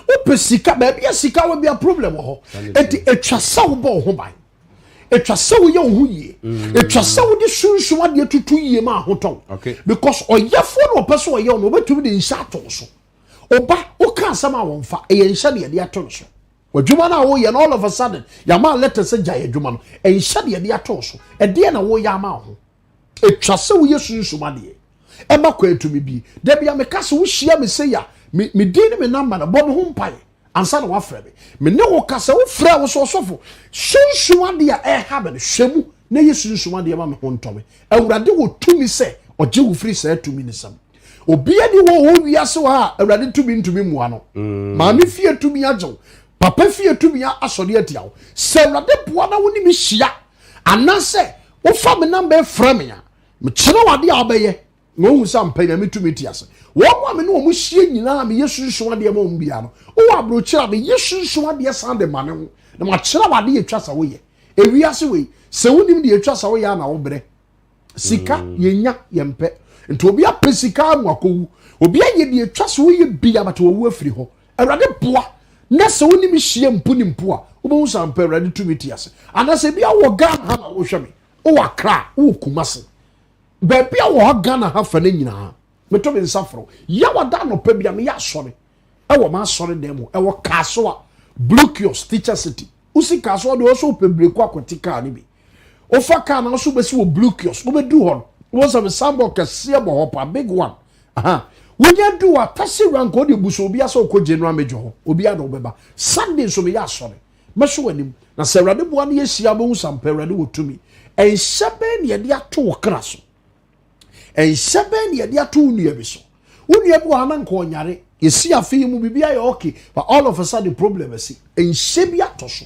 o pesika ba bia sika wo bia problem ho eti etwasa wo bo ho ban etwasa wo ye ho yie etwasa wo de sunsun ade tutu yie ma ho ton because oyefo no person oye no obetumi de nsa to so oba o kan sama wonfa eye nsa de de ato so wadwuma na wo ye all of a sudden ya ma letter say gya adwuma no nsa de de ato so e de na wo ya ma ho etwasa wo ye sunsun ade e ba kwa etumi bi da bia me kase wo hia me say ya me din me number na bo me ho mpae ansa na wa frɛ me ne wo kase wo frɛ wo so sofo sunsun ade a e ha be hwemu na ye sunsun ade ma me ho ntome awurade wo tumi sɛ ɔgye wo firi sɛ tumi ne sam obi ani wo wiase wa awurade tumi ntumi mua no ma me fie tumi agyew papa fie tumi asɔre atia wo sɛ awurade boa na wo ni me hia anase wo fa me number frɛ me ya me kyerɛ wade a obɛyɛ no hu sam pa na me tumi tiase wo mo me no mo hie nyina me yesunsun ade ma ombia no wo abrochira me yesunsun ade sande mane ho na ma kyerɛ wade yetwa sa wo ye ewiase we sɛ wonim de yetwa sa wo ya na wo bre sika yenya yempe nti obi apɛ sika mu akowu obi aye de yetwa sa wo ye bia bata wo afiri ho awurade boa na sɛ wonim hie mpu ni mpu a wo bo sam pa awurade tumi tiase anase bia wo Ghana ha na wo hwɛ me wo Accra wo Kumasi baby a wo Ghana ha fa na nyina meto me nsafro ya wada no pa bia me ya sɔre e wo ma sɔre dem e wo kaso a Blue Kiosk Teacher City usi kaso de wo so pebreku akotika ni bi o fa ka na so besi wo Blue Kiosk wo be du hɔ wo so me sambo kase bo hɔ pa big one aha wo nya du a tase rank o de buso obi aso ko general major hɔ obi a na obeba Sunday so me ya sɔre me so wanim na sɛ awurade boa na yɛhyia bo sampa awurade wo tumi ɛnhyɛbɛ ne yɛde ato wo kra so ɛnhyɛbɛ ne yɛde ato wo nua bi so wo nua bi wɔ na nka ɔnyare yɛsi afei mu bibia yɛ okay but all of a sudden problem asi ɛnhyɛ bi ato so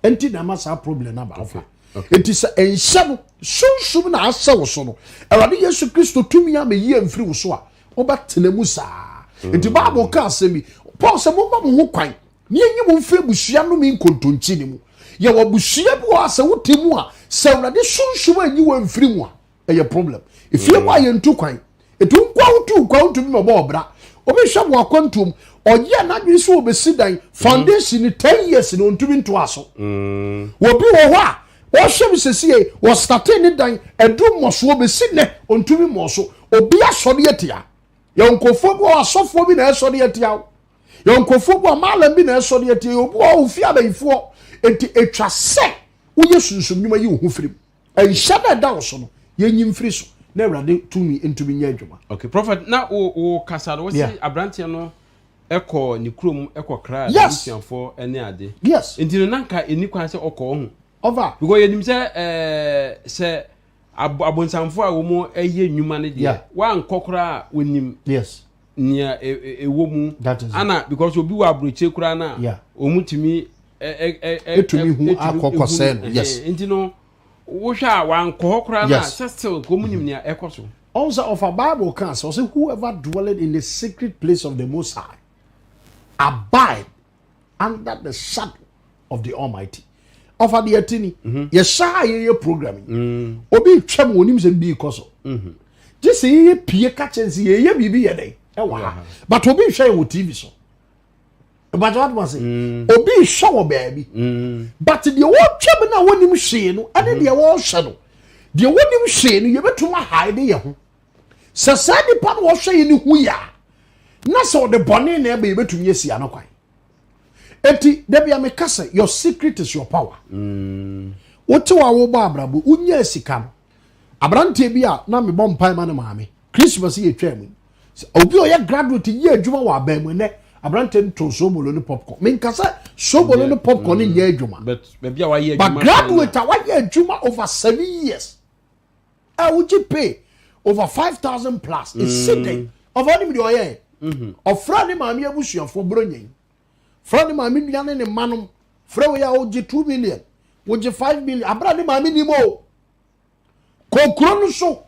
ɛnti na ma saa problem na ba afa ɛnti sɛ ɛnhyɛ no sunsum na asɛ wo so no awurade Yesu Kristo tumi a me yie mfiri wo so a wobɛtena mu saa ɛnti Bible ka asɛm bi Paul sɛ momma mo ho kwan ne yɛnyi mo mfiri busua no me nkontonkyi ne mu yɛwɔ busua bi wɔ asɛ wote mu a sɛ awurade sunsum anyi wɔ mfiri mu a ɛyɛ problem efie mu a yɛntu kwan etu nkwa wotu kwa wotu bi mabɔ obra obi hwɛ mo akwantum ɔyɛ na dwi so obesi dan foundation ni 10 years no ntumi nto aso wo bi wɔ hɔ a wɔhwɛ bi sesie wɔ start ni dan edu mɔso obesi ne ntumi mɔso obi asɔre atia yɔnkofo bi wɔ asɔfo bi na ɛsɔre atia yɔnkofo bi wɔ malam bi na ɛsɔre atia obi wɔ ofi abayifoɔ enti etwa sɛ woyɛ sunsum nyuma yi wo ho firim ɛnhyɛ na da wo so no yɛnyi mfiri so na awurade tumi ntumi nya adwuma.
Okay, prophet na o kasa do si abrantie no ekɔ ne kurom ekɔ kra abusuafo ene ade.
Yes.
Enti no nanka eni kwan se okɔ ho.
Over.
Because yenim se abonsamfo a wo mo eye nnwuma ne de. Wa nkɔkora wonim.
Yes.
Nia ewo mu.
Ana
because obi wa abroche kura na omutumi
etumi hu akɔkɔ sɛ no. Yes.
Enti no wo hwa wan ko hokra na still ko munim nia ekoso
Also of a Bible counsel, say whoever dwelleth in the secret place of the Most High abide under the shadow of the Almighty. Of a deatini, yesha ye programming. Obi twam wonim se bi koso. Just say ye pie catches ye bibi ye day. But obi share with TV so. But what was it? Obi show baby. But the old twam na wonim hye no, ade de wo hye no. De wonim hye no ye betuma hide ye ho. Sasa nipa no wo hye ni hu ya. Na so de bone na e be betumi esi anokwan. Eti debia me kase your secret is your power. Wote wa wo ba abrabo unya sika no. Abrante bia na me bom pai ma na maame. Christmas ye twam. Obi o ye graduate ye adwuma wa ba mu ne abrante nto so bolo ne popcorn. Me kase so bolo ne popcorn ne ye adwuma. But bia wa ye adwuma. But graduate wa ye adwuma over 7 years. Would you pay over 5,000 plus? It's sitting of any video ye. Of friend maame abusuafo bronyen. Friend maame nuane ne manom frɛ we ya oje 2 million oje 5 million abra ne maame ni mo kokro no so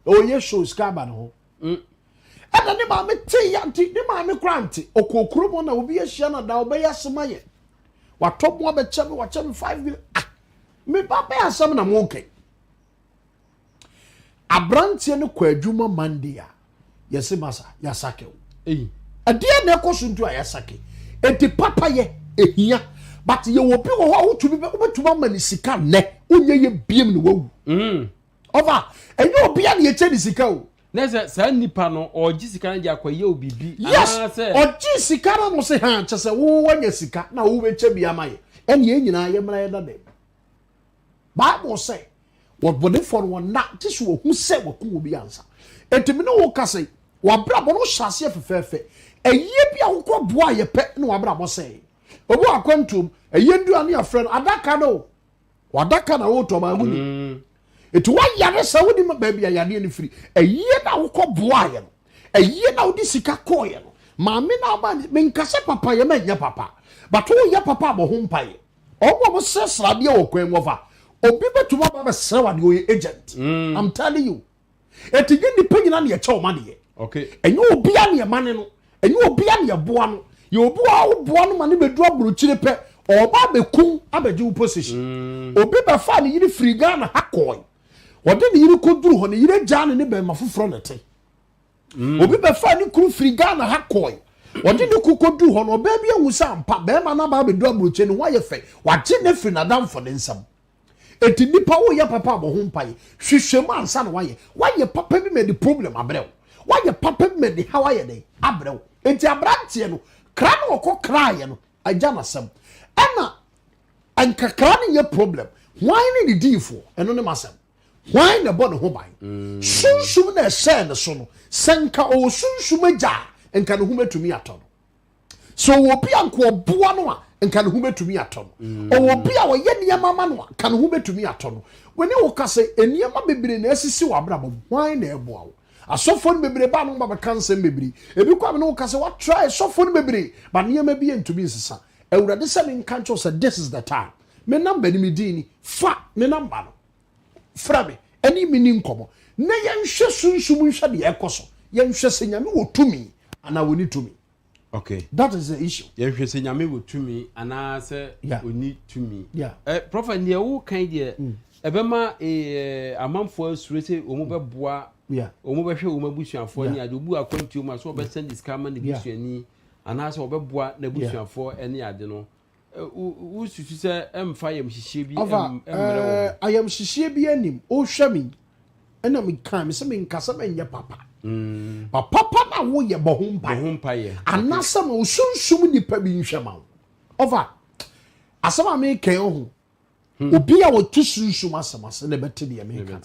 oye show skaba no ɛna ne maame te ya nti ne maame kranti okokro mo na obi ahia na da obeya semaye watop mo abeche me wache me 5 million me papa asam na mo okay abrantie ne kwa adwuma Monday a yesi masa yasake adia na ekosuntu a yasake enti papa ye ehia but ye wo bi wo ho tumi be obetuma mani sika ne unye ye biem ne wawu over enye obi a ne ye che sika o
na sa nipa no oji sika na dia kwaye obibi
yes oji sika na no se ha chese wo wanya sika na wo be che bia maye ene ye nyina ye mra ye dade Bible say what body for one na tisu wo hu se wo ku obi ansa enti me no wo kase wa bra bo no hyase fefefe eye bia wo kɔ boa ye pe na wa bra bo se obu akwantum eye nduane ya friend adaka no wadaka na wo to ma guni etu wa yare sa wodi ma ba bia yade ni free eye na wo kɔ boa ye no eye na wo di sika kɔ ye no ma me na ba me nkase papa ye ma nya papa but wo ye papa bo ho mpa ye obo bo se srade wo kwan mo fa obi betuma ba se wa de agent I'm telling you eti ni panyina na ye che o ma de
okay
enyo obi a na ye mane no enyo obi a na ye boa no ye obi a wo boa no ma ne bedu abrochire pe oba bekum abeje wo position obi be fa ne yiri free Ghana hakoi wode ne yiri koduru ho ne yiri gya ne be mafoforo ne te obi be fa ne kuru free Ghana hakoi wode ne kokoduru ho no oba bi awusa ampa be ma na ba bedu abrochire ne wa ye fe wa gye ne free na dam for ne nsam eti nipa wo ye papa bo ho mpaye hwehwem ansa na wa ye papa bi me the problem abrew wa ye papa bi me the how ye dey abrew enti abrantie no kra no okọ kra ye no agya na sam ena anka kra ne ye problem why ne the difo eno ne masam why na bo ne ho ban sunsun na share ne so no senka o sunsun agya enka ne ho metumi ato so obi anko oboa no a enka ne ho betumi ato no obi a wo ye niam ama no ka ne ho betumi ato no woni wo ka se eniam bebre na asisi wa brabo why na eboa wo asofo no bebre ba no ba kanse bebre ebi kwa me no ka se what try asofo no bebre ba niam bi entumi nsesa ewurade se me nka ncho se this is the time me number ni me dini fa me number no fra me eni me ni nkomo na ye nhwe sunsum nhwe de ekoso ye nhwe se nyame wo tumi ana woni tumi.
Okay,
that is the issue.
Yeah, you say nyame wo tumi ana say oni tumi.
Yeah.
Prophet ne wo kan de ebema amamfo asurete omo beboa omo behwe omo abusuafo ni ade obu akwantu ma so be send discount na busuani ana say obeboa na busuafo ene ade no wo susu say emfa yam hihie bi emre wo
ayam hihie bi anim o hwami ena me kan me se me nkasa me nya papa papa na wo ye bohompa
ye
anasa ma osunsum nipa bi nhwema over asama me kan ho obi a wo tusunsum asama se na bete de me kan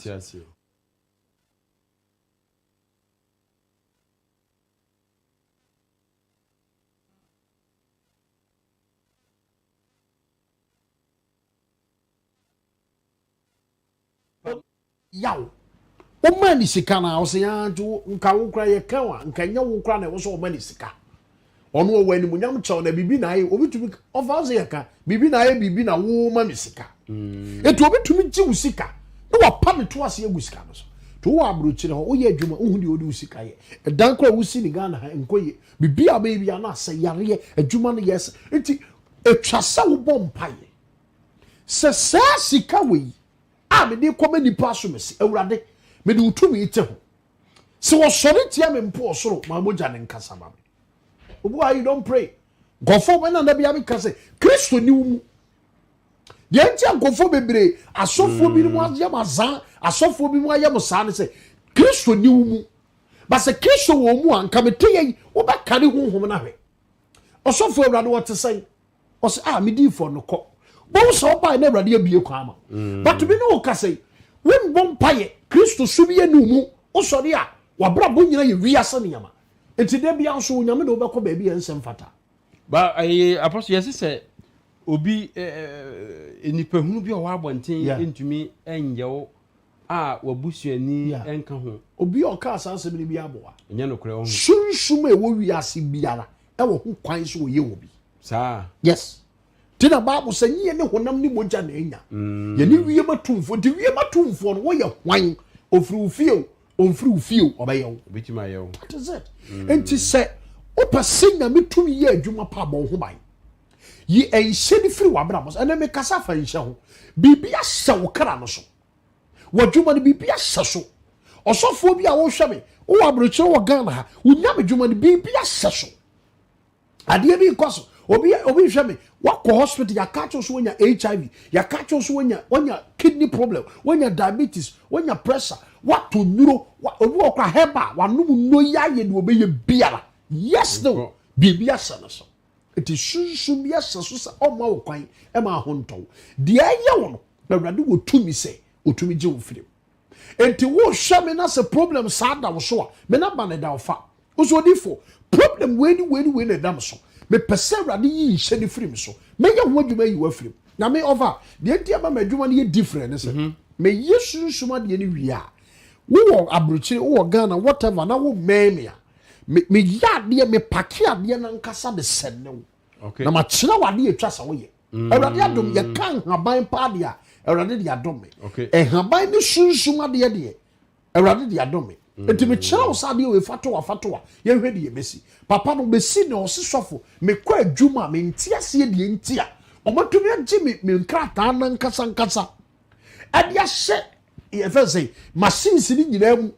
yaw o mani sika na o se ya ju nka wo kra ye kan wa nka nya wo kra na wo so o mani sika ono o wani munyam chaw na bibi na ye obitumi ofa se ye ka bibi na ye bibi na wo mani sika etu obitumi ji wo sika na wa pa me to ase egu sika no so to wo abrochire ho wo ye adwuma wo hu de odi usika ye dan kra wo si ni Ghana ha enkoye bibia baby ana se yare adwuma no yes enti etwasa wo bompaye se sika we me de koma nipa so mesi awurade me de utumi ite ho se wo sori tia me mpo osoro ma moja ne nkasa ma me obu you don't pray gofo when na bia be kase Kristo ni wo mu de ntia gofo bebre asofo bi mu ayam azan asofo bi mu ayam saa ne se Kristo ni wo mu ba se Kristo wo mu anka mete yi wo ba kare honhom na hwe osofo awurade wo te sai o se me di for no ko bo so ba na awurade abie kwa ama but bi no kase when bompaye Kristo so bi enu mu o sori a wabra bo nyina ye wiase ne yama enti de bia nso nyame de obekọ ba bi ensem fata
ba apostle yes say obi enipa hunu bi o wa abonten entumi enyewo a wabusuani enka ho
obi o ka asase bi aboa
enye no kure ho
sunsun e wo wiase biara e wo ho kwan so ye wo bi
sa
yes tina Bible say ye ne honam ni moja na enya ye ni wie matumfo di wie matumfo no wo ye hwan ofru fie onfru fie obayew
bitima yew
that is it enti say opase na metumi ye adwuma pa bo ho ban yi enhye ni firi wabra mo ena me kasa fa enhye ho bibia hye wo kra no so wadwuma ni bibia hye so osofo bi a wo hwe me wo abrochire wo Ghana ha unya me dwuma ni bibia hye so ade bi koso obi hwe me wakọ hospital ya catch so wonya HIV ya catch so wonya kidney problem wonya diabetes wonya pressure wato nuro obi okwa heba wanum no yaye ne obeye biara yes no bibia sana so it is sunsun bia saso sa o ma wo kwan e ma honto de aye wo no awurade wo tumi se otumi je wo firim enti wo hwe me na se problem sa da wo so a me na ba ne da wo fa wo difo problem we na dam so me pese awurade yi hye ne firim so me ye ho adwuma yi wa firim na me over de ntia ba ma adwuma ne ye different se me yesunsuma de ne wi a wo abrochire wo Ghana whatever na wo memia me ya de me pake ade na nkasa de senne wo
okay
na ma kire wade etwa sa wo ye awurade adom ye kan haban pa de a awurade de adom me
okay
haban ne sunsuma de awurade de adom me enti me kire wo sa de we fatowa ye hwe de ye besi papa no besi ne osisofo me kwa adwuma me ntiase de ntia omatumi agye me nkrata na nkasa ade ahye ye fa say machines ni nyina mu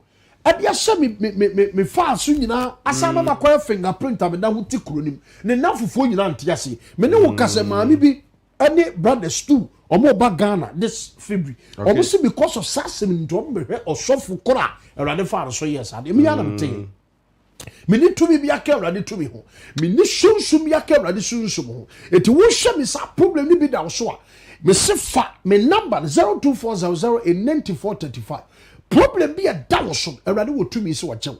ade ahye me fa so nyina asama ba kwa fingerprint abeda ho ti kronim ne nafofo nyina ntiase me ne wo kase maami bi ane brothers too omo ba Ghana this February obviously because of sasem ndom behwe osofo kora awurade fa so yes ade me yana mten me ni tumi bi aka awurade tumi ho me ni sunsum bi aka awurade sunsum ho eti wo hwe me sa problem ni bi da so a me se fa me number 024009435 problem bi a da wo so awurade wo tumi se wo gyew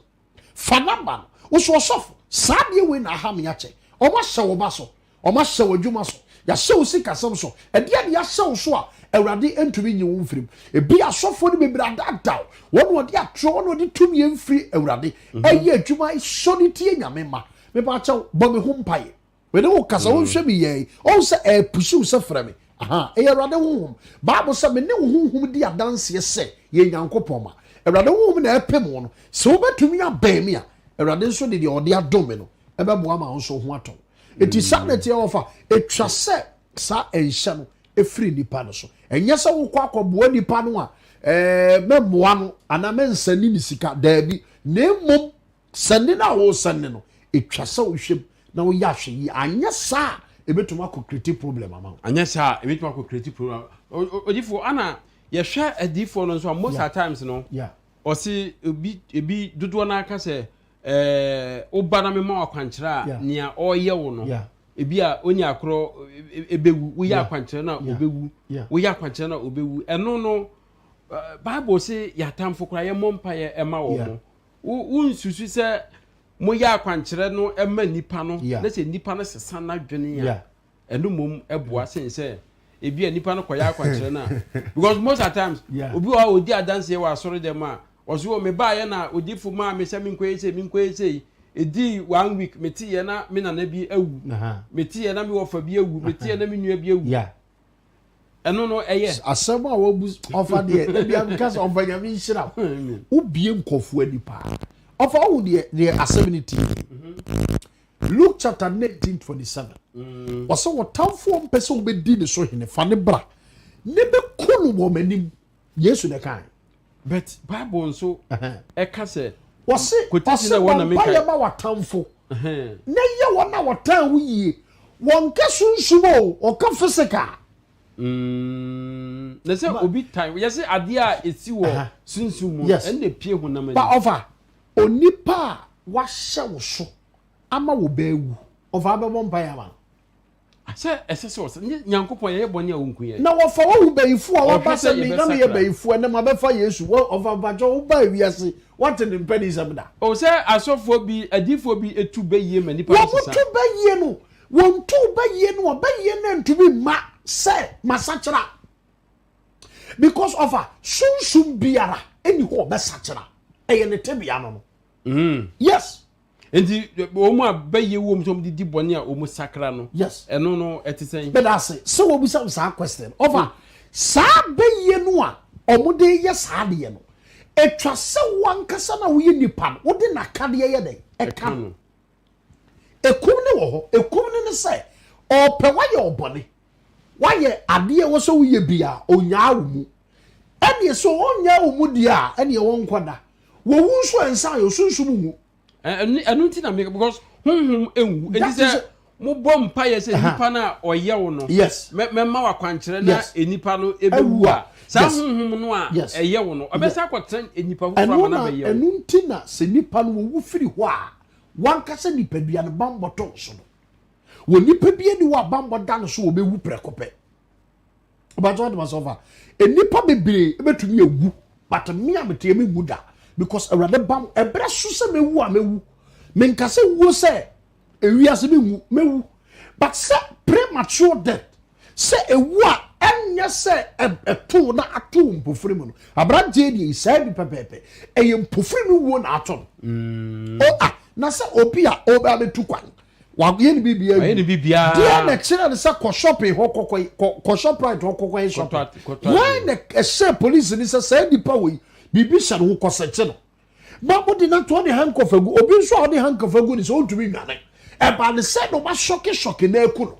fa number wo so osofo sa de we na ha me ache o ma hye wo ba so o ma hye wo dwuma so ya hye wo sika sam so e de ya hye wo so a awurade entumi nyi wo mfirim e bi asofo ne bebra dada wo no de atro no de tumi mfiri awurade eye adwuma so ne tie nyame ma me ba ache bo me ho mpaye we ne wo kasa wo hwe me ye o se e pushi wo se fra me aha e awurade honhom Bible say me ne honhom di adanse se ye nyankopon ma awurade honhom na epem wo no se wo betumi abam me a awurade so de ode adom me no e be boa ma wo so ho aton eti sanity ofa etwa se sa enhye no efiri nipa no so enye se wo kwa akoboa nipa no a memboa no ana mensani ni sika daabi na emom sane na wo sane no etwa se wo hwem na wo ya hwe yi anya sa ebetuma ko create problem ama
anya sa ebetuma ko create problem odifo ana ye hwe adifo no so most times no osi ebi dodo na aka se oba na me ma akwankyera nia oye wo no ebi a onya akro ebewu wo ya akwankyera na obewu wo ya akwankyera na obewu eno no Bible say ya tamfo kra ye mompa ye ema wo mo wo nsusu se mo ya akwankyera no ema nipa no na se nipa no sesa na dwene ya eno mom eboa se ebi a nipa no koya akwankyera na because most of times obi wa odi adanse wa asore dem a oso me ba ye na odifu ma me se minkoyese edi 1 week meti ye na me na bi awu meti ye na me wofa bi awu meti ye na me nua bi awu eno no eye
asem a wabu offer de ebi am case of nyame nhira ubie nkofu ani pa offer wo de asem ni ti Luke chapter 19:27 was so tamfo mpese obedi ne so hene fa ne bra ne be kunu wo manim Yesu de kan
but Bible nso e ka se
was
quotation na make
ba wa tamfo ne ye wona wotan wo yie won ka sunsumo o ka physical
na say obi time yes ade a esi wo sunsumo en na pie honam
ba over onipa wa hye wo so ama wo bewu over be bompa ya ma
say ese so nyankopon ye bone a wonku ye
na wo fa wo beyifu a wo ba se mi na me ye beyifu na ma be fa Yesu wo over bajo wo ba wiase what in the penny sabda
o say asofo bi adifo bi etu beye mani pa
sisa wo tu beye no won tu beye no beye na ntumi ma se masachira because of a sunsum biara eni ho be sachira eye ne tebia no yes
enti omo abaye wo mtom di bone a omo sakra no
yes
eno no etisen
but I say so we be some question over sa beye no a omo de ye sa de no etwa se wankasa na wo ye nipa wo de nakade ye de e ka no ekum ne wo ho ekum ne se ope wa ye obone wa ye ade wo so wo ye bia onya wo mu ene so onya wo mu dia ene wo nkoda wo wu so ensa yo sunsum mu
enu ti na make because enwu enti se mo bom pa ye se nipa na oye wo no
yes
me ma wa kwankere na enipa no ebewu a sa no a eye wo no obesa akoten enipa fufura na be ye
enu nti na se nipa no wu firi ho a wankasa nipa bia no bambo to so no wo nipa bia ni wa bambo da no so wo bewu prekope obajo de masofa enipa bebre ebetumi ewu but me amete me guda because awrade bam ebra so se mewu a mewu menkase wo se ewiase mewu but se premature death se ewu a enya se eto na ato mpofiri mu no abrante die sai bi pepepe eye mpofiri mu wo na ato na se obi a oba betu kwan wa ye ni bibia dia na kire na se ko shopping ho ko shoprite ho ko shop when the say police ni se di pa we bibi sha no ko seche no babo di na to the handcuff agu obi nso ho the handcuff agu ni so ntumi nwane e ba ne se no ma shock na eku no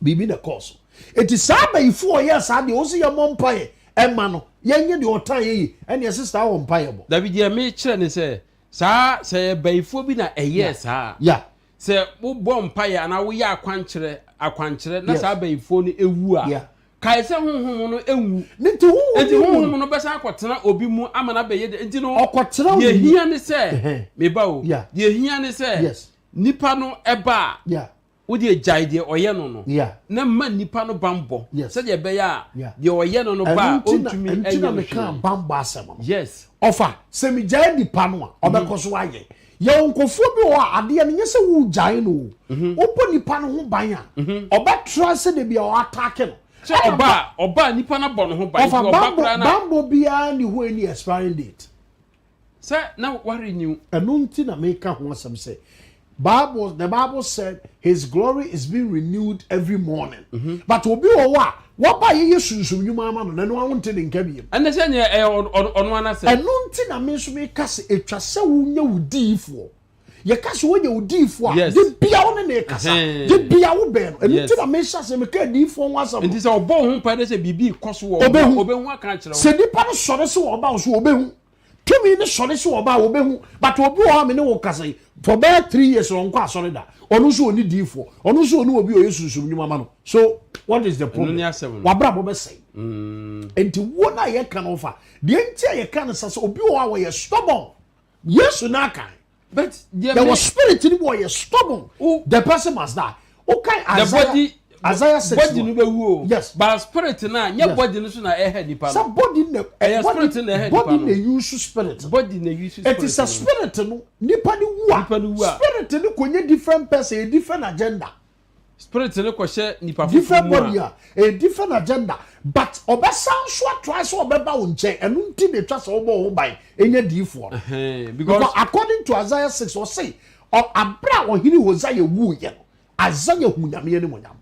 bibi na course it isaba ifu o yes ade o si ya mompae e ma no yenye de otan yi ene ye sister wo mpae bo
David ye me kire ne se sa se baifo bi na eye sa
yeah
se wo bom mpae na wo ya akwankere na sa baifo no ewu a kai se honhom no ewu
nti
honhom no besa akotena obi mu amana be ye nti no
okotena
ye hia ne se me ba o ye hia ne se
yes
nipa no eba wo de jai de oye no na ma nipa no bambo se de be ya de oye no ba ontumi
enye me kan bambo asem no
yes
ofa se mi jai nipa no a obekoso aye ye onkofo bi wo ade ne nyese wo jai no opo nipa no ho ban a obetra se de bia o attack no
so oba nipa na bo no ho ban
oba kra na bambo bia ni ho any expiring date
say na worry new
enunti na make ho asem say the Bible said his glory is being renewed every morning. But obi owa what by ye sunsun nyuma ama no na no wonte ne nka biem.
And say ne ono ana say.
Enunti na me so me kase etwa se wunya wudifo. Ye kase wonya wudifo a de bia wo ne kasa. De bia wo be no. Enunti na me sha se me ka difo ho asam.
Enti se obo ho pa de se bibi koso wo obehu aka kire wo.
Se nipa no sore se wo ba so obehu. Kimi ne sore se wo ba obehu. But obi o me ne wo kase for about 3 years on kwa sorry da onu so oni difo onu so oni obi o yesusum nyuma ma no so what is the problem wabra bo be say enti wo na ye kan ofa de enti ye kan sa so obi o wa ye stubborn yesu na kan
but
there was spirit in boy stubborn the person must die okay Isaiah 6
body no be wu
yes
but spirit na nya body no so na e nipa no
so body na
spirit na e nipa no
body na use spirit
body na use spirit
it is a spirit no nipa ni wu spirit ni konye different person a different agenda
spirit ni ko she nipa
different body a different agenda but obesa so try so obeba wo nche enu nti de twa so obo ho ban enye difo because according to Isaiah 6 or say abra wo hiri Hosea wu ye Isaiah hu nyame ni monyam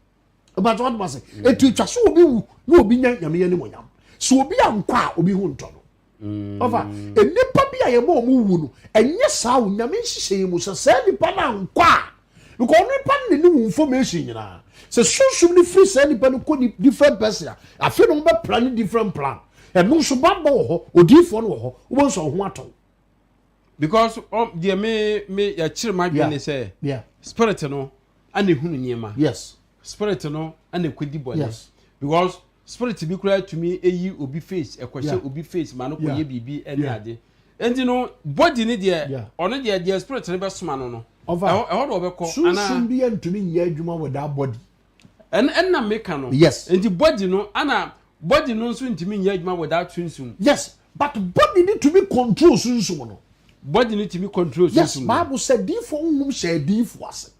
but what must say etu twa so obi wu na obi nya nyame ye ne monyam so obi ankwa obi hu nto no over enipa bi a ye mo wu no enye saa wo nyame nhihye mu so saa nipa na ankwa because nipa ne ne information nyina se sunsun ni free saa nipa no ko different person afi no be plan different plan eno so baba wo ho odifo no wo ho wo so ho aton
because the me ya chire ma dwene say spirit no ane hunu nyema
yes
spirit no ane kwedi body
yes
because spirit bi kura to me eyi obi face ekwahye obi face ma no koye bibi ene ade enti no body ni de ono de spirit ne be soma no ho do be ko
ana sun bi antumi nya adwuma with that body
en na make no
yes
enti body no ana body no nso ntumi nya adwuma with that sunsun
yes but body need to be control sunsun no
body need to be control sunsun
yes Bible said defo unhum share defo ase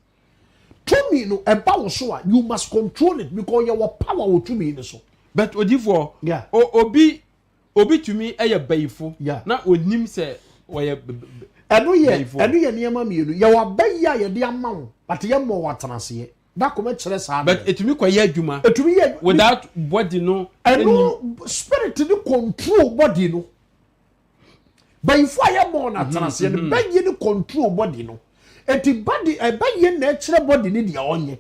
to me no eba wo so you must control it because your power wo to me so
but odifo obi to me eye bayifo na onim se woye
eno ye niam mienu ye wa bayi a ye de amawo but ye mo watanase da ko me kire sa
but etumi kwaye adwuma without body no
eno spirit ni control body no bayifo aye mo na tanase no bayi ni control body no eti body bayi na kire body ni de onye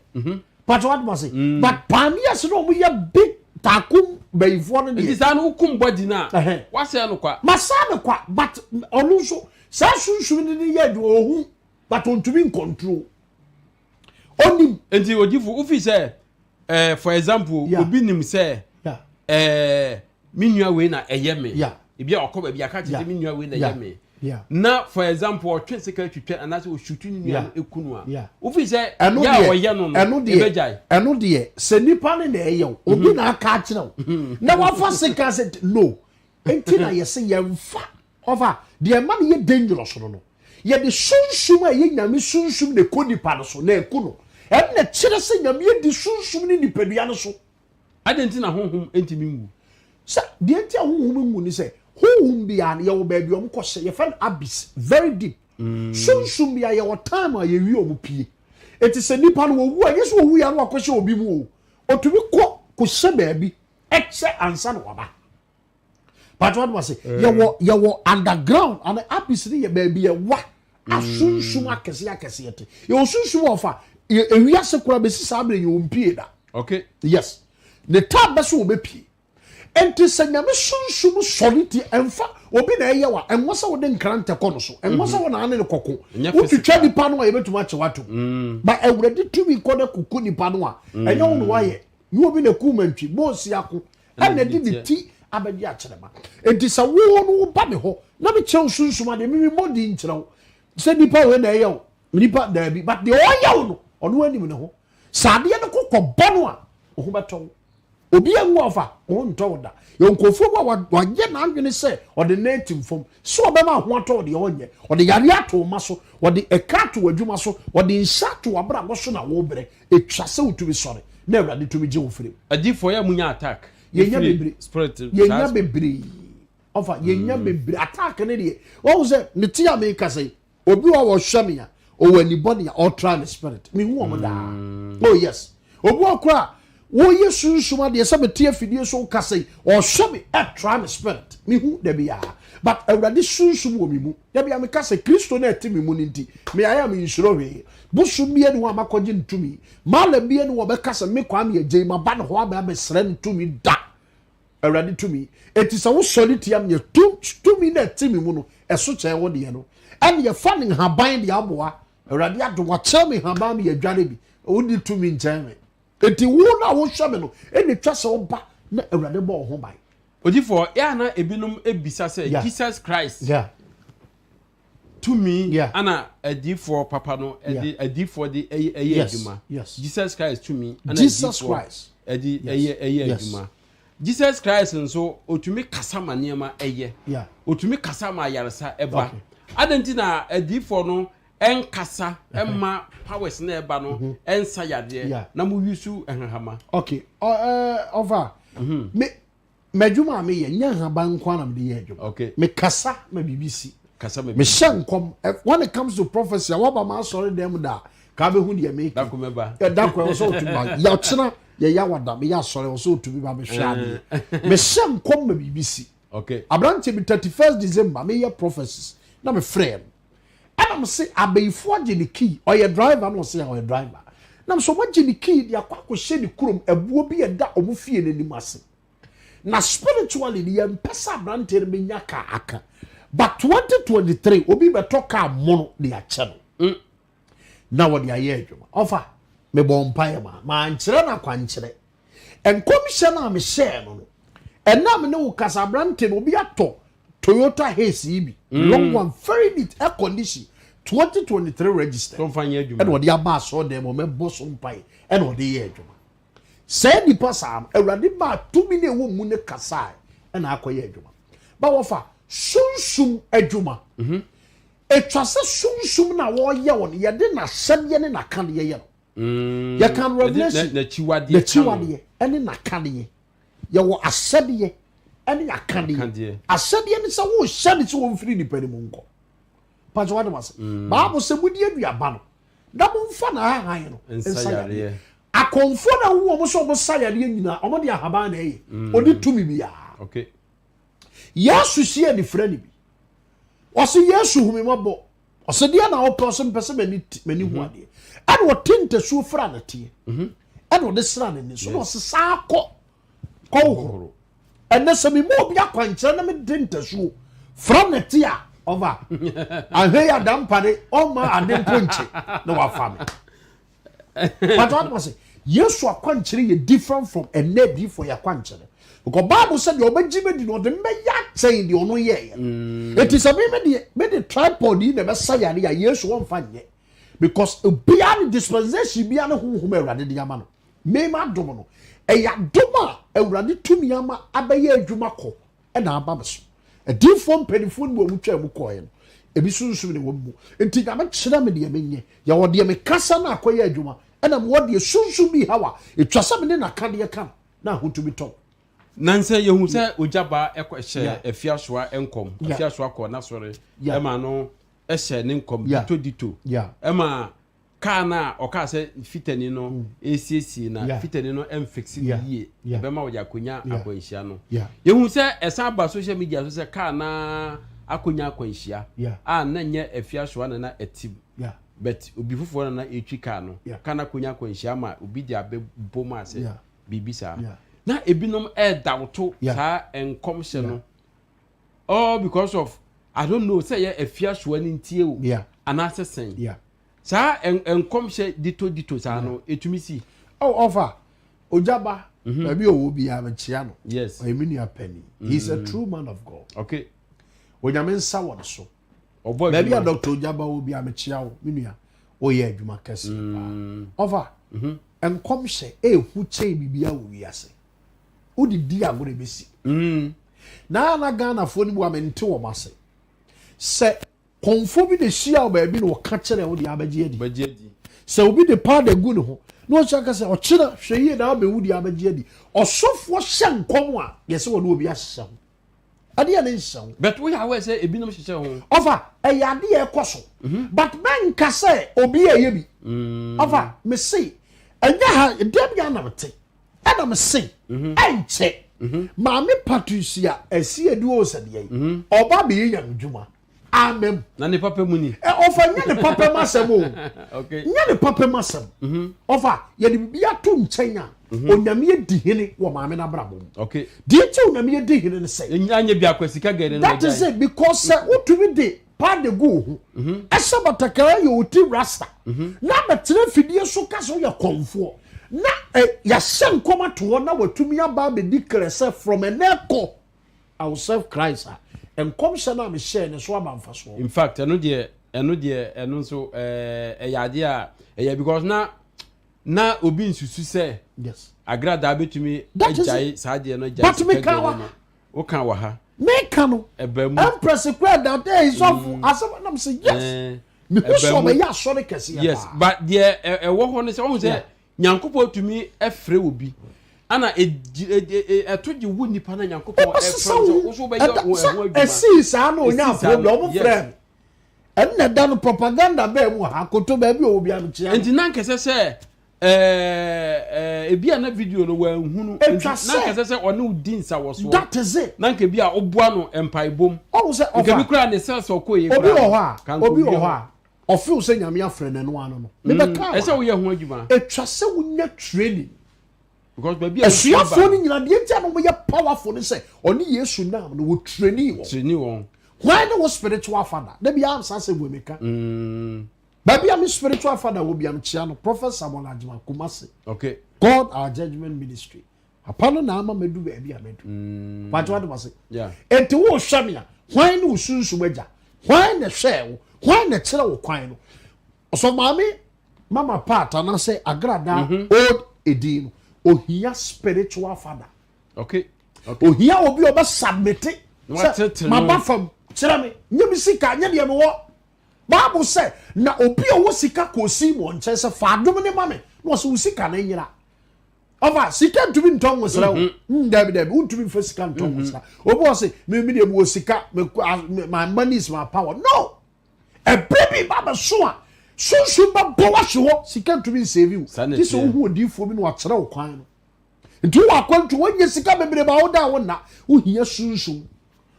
but what must say but panias no mo ye big takum bayifo no de
it is an ukum body na what say no kwa
masana kwa but onu so sa sunsun ni ye do ohu but on to be in control onim
enti ojifu ufi say for example obi nim say minua we na eyeme ebi akoba bi aka tete minua we na eyeme na for example o twen sika twetwe anase o shutu ni nua ekunu a ufi say ya oye no no ebejai
eno de se nipa ne na eye obi na aka kire na wafa sika say no enti na yese yemfa over the man ye dangerous no ye de sunsum a ye nyame sunsum ne konipa no so na ekuno e na kire se nyame ye di sunsum ne nipadua no so
adenti na honhom entimi ngu
sa de enti a honhom ngu ni se honhom bia na ye wo ba bia ko se ye fan abyss very deep sunsum bia ye wo time a ye wi omu pie eti se nipa no wo a yeso wo ya no akose obi mu o tumi ko se ba bi eche ansa no waba but what was it you were underground and the abyss ni ye baby ye wa asunsum akese ete you sunsum ofa ewia se kura be sisa abre ye ompie da
okay
yes the tab be so obepie enti sanyame sunsum solidity emfa obi na eye wa enwosa wo de nkrante kono so enwosa wo na ane ne kokko ututwa di pa no ye betuma che wato ba ewurade tumi kode kuku ni pa no a enye wo no wa ye ni obi na kumantwi bosi ako ene di ti abadi akyerema enti sa wo no ba me ho na me kyew sunsuma de me body nkyerɛw se nipa we na ɛyɛ nipa da bi but de ɔyɛ no ɔno anim ne ho sade ne kokɔ bɔno a ho bɛtɔw obi anwu ofa ho ntɔw da yonkofo ba wagye na adwene sɛ ɔde native form so ɔbɛma ho atɔ de ɔnyɛ ɔde yare ato ma so ɔde ɛka to adwuma so ɔde nsa to abra so na wo brɛ etwa sɛ utumi sɔre na awurade tumi gye wo frem
adifo ya munya attack
yenya bebre
spirit
yenya bebre ofa yenya bebre attack ne de wo say ne tia me ka say obi wa wo hwame ya o wani body o try the spirit me hu o da oh yes obi okra wo yesu suma de se betie fidie so ka say o hwame e try the spirit me hu da bia but awurade sunsum wo mi mu da bia me ka say Kristo na ati mi mu nti me aya me nsuro we busum bia ne wo amakoje ntumi mala bia ne wo be ka say me kwa me agye ma ba ne ho aba be sre ntumi da awurade tumi eti sa wo solidity am ye tumi na ati mi mu no eso kye wo de no and ye fanning haban de aboa awurade ado wa kye me haban me adware bi wo di tumi nkyɛn me eti wo na wo hwɛ me no eni twa se wo ba na awurade bɔ ho ban
odifo ya na ebinum ebisa se Jesus Christ to me ana adifo papa no adifo de eye aduma Jesus Christ to me ana
Jesus Christ
eye aduma Jesus Christ nso otumi kasa ma niema eye otumi kasa ma yaresa eba adenti na adifo no enkasa emma powers na eba no ensa yade na mu yusu ehahama
okay over me medjuma me ye nya haba nkwa na me ye adwuma
okay
me kasa ma BBC
kasa ma
me shankom when it comes to prophecy what ba ma sorry them da ka be hu de me
da ko meba
da ko so to ba ya chena ye ya wada me ya sore wo so tumi ba me hwa ade me hyem kom ma BBC
okay
abrante bi 31st December me ya prophecies na me frame and I'm say abeifo age ni key or your driver no say or driver na so wage ni key dia kwa ko hye ni kurom abuo bi ye da omo fie nanim ase na spiritually the empesa abrante me nya ka aka but 2023 obi be toka mono de a channel na what dia ye adwuma offer me bompae ma nkyere na kwankyere enkomhye na me share no enna me ne wo Casabrante no bi ato Toyota Haze bi long one very neat air condition 2023 register
don't find adwuma
and what dia ba so dem mo me boso mpae and what dey adwuma say di pasam awrade ba 2 million wo mu ne kasa and akoye adwuma ba wo fa sunsum adwuma etwa se sunsum na wo ye won ye de na hyede ne na kan ye ye you can revelation
na chiwade
ene na kane ye wo asede ene ya kane asede ne se wo hyede se wo mfiri ni pani mu nko pacho wade mas baabo se mudi aduaba no da mo mfa na han no ensayare akonfo na wo mo so mo sayare nyina o mo de ahaba na eye odi tumi bia
okay
yesu sie ni frani bi osi yesu humi mabo osi dia na opo mpese mani hu ade and what tinte so fra na tie and what this ran ni so osi sa ko and so me mo bia kwankyere na me tinte so fra na tie over ahwe ya dampare o ma ade ponche na wa fam but what was yesu akwankyere ye different from a nabi for ya kwankyere because Bible said your Benjamin did not the meya saying the ono ye. It is a me the tripod in the Messiah ya years won't find yet. Because beyond dispensation beyond who ready the amano. Me ma domono. E ya doma e radi tumi ama abaye adwumako e na ababeso. A different penifun wo mutwa mu koye no. Ebi sunsun ne wo mu. Enti na me kyerɛ me de menye. Ya wo de me kasa na akoye adwuma. E na mo de sunsun bi hawa. Etwasa me ne na kade kan na hontumi tɔ.
Nanse yehu se ojaba ekɔhye afiasoa enkom afiasoa kɔ na sɔre ema no ɛhye ne nkom dito ema kaa na ɔka se fitani no esiesie na fitani no emfix yie bema wo yakonya akwanhia no yehu se ɛsan ba social media so se kaa na akonya akwanhia a na nye afiasoa na etim but obi fufo na etwi kaa no kana akonya akwanhia ma obi dia bebom ase bibisa na ebinom dawoto sa enkomhye no all because of I don't know say ye afiasoa ni ntie o anase sen sa enkomhye dito sa no etumi si
offer ojaba abi owo bi abechia no
yes
I mean your penny he's a true man of God
okay
onyame nsa won so
oboy
maybe a doctor ojaba obi abechia wo minua o ye adwuma kese offer enkomhye ehu chei bibia wo wiase udi di agore besi na Ghana fo ni bu amente wo mase se konfo bi de hia o ba bi no ka kire wo di abagie adi se obi de pa de gu ne ho no chaka se o kire hweye na ba wudi abagie adi osofo hye nkom a yese wo no obi ahye ho ade ya ne nhye
but we are say ebinom hye ho
ofa e ya de e koso but man ka se obi eye bi ofa me see enya ha dem ya na mete ana me see enche maame Patricia esi edu osade yi oba be yan dwuma amen
na ne papa mu ni
ofa nya ne papa masem o
okay
nya ne papa masem ofa ye de bibia to nchen a onyame edi hene wo maame na brabo
okay
di che onyame edi hene ne say
nya bi akwasika gere
that is it because utumi de pa de go ho esa batakara ye oti rasta na betre fidie so ka so ye konfo na ya shen koma to na watumi aba be declare say from an echo I will serve Christ and come shana me share ne so amfa so
in fact eno so yade a because na obi nsusu say
yes
agrada betumi ajai saade no jai
but me ka wa
o kan wa ha
me ka no empress square that day is off asem na me say yes me who so me ya so kese ya
yes but there wo ho ne say o say nyankopɔ tumi efre obi ana etoji wu nipa na nyankopɔ efre so be yo adwuma
esi sa na onya problem friend and na dan propaganda be mu ha koto ba bi obi am chia
enti na nkese se ebia na video no wa hunu na kase se one udin sa wo so
that is it
na nke bia obua no empaibom
o se
nke bi kura ne sales okoye
obi wo ha o feel say nyame afre ne no ano no me be ka
ese wo ye ho adwuma
etwa se wonya training
because baby
asuafo ni nyina de ntia no mo ye powerful ni say oni Yesu nam no wo training
won
why no spiritual father there be am say we meka baby am spiritual father wo bi am chia no Professor Samonajima Kumase
okay
God our judgment ministry apano na ama medu baby amedu but what was it
yeah
enti wo hwamia why no sunsu magya why na hwe why na kire wo kwan no so mama part and say agrada old edin ohia spiritual father
okay
ohia obi oba submit my bafam kire me nyem sika nya de me wo Bible say na obi owo sika kosi mo nche se fadom ne mame no so sika na nyira ova sika ntumi nton wo sra wo dabi untumi fa sika nton wo sra obi o say me de wo sika my money is my power no a baby baba so a sunsun ba bo wa hwe sika ntumi save you this hu odifo bi no wa kire wo kwan no nti wa kwantu wonye sika bebre ba wo da wo na wo hia sunsun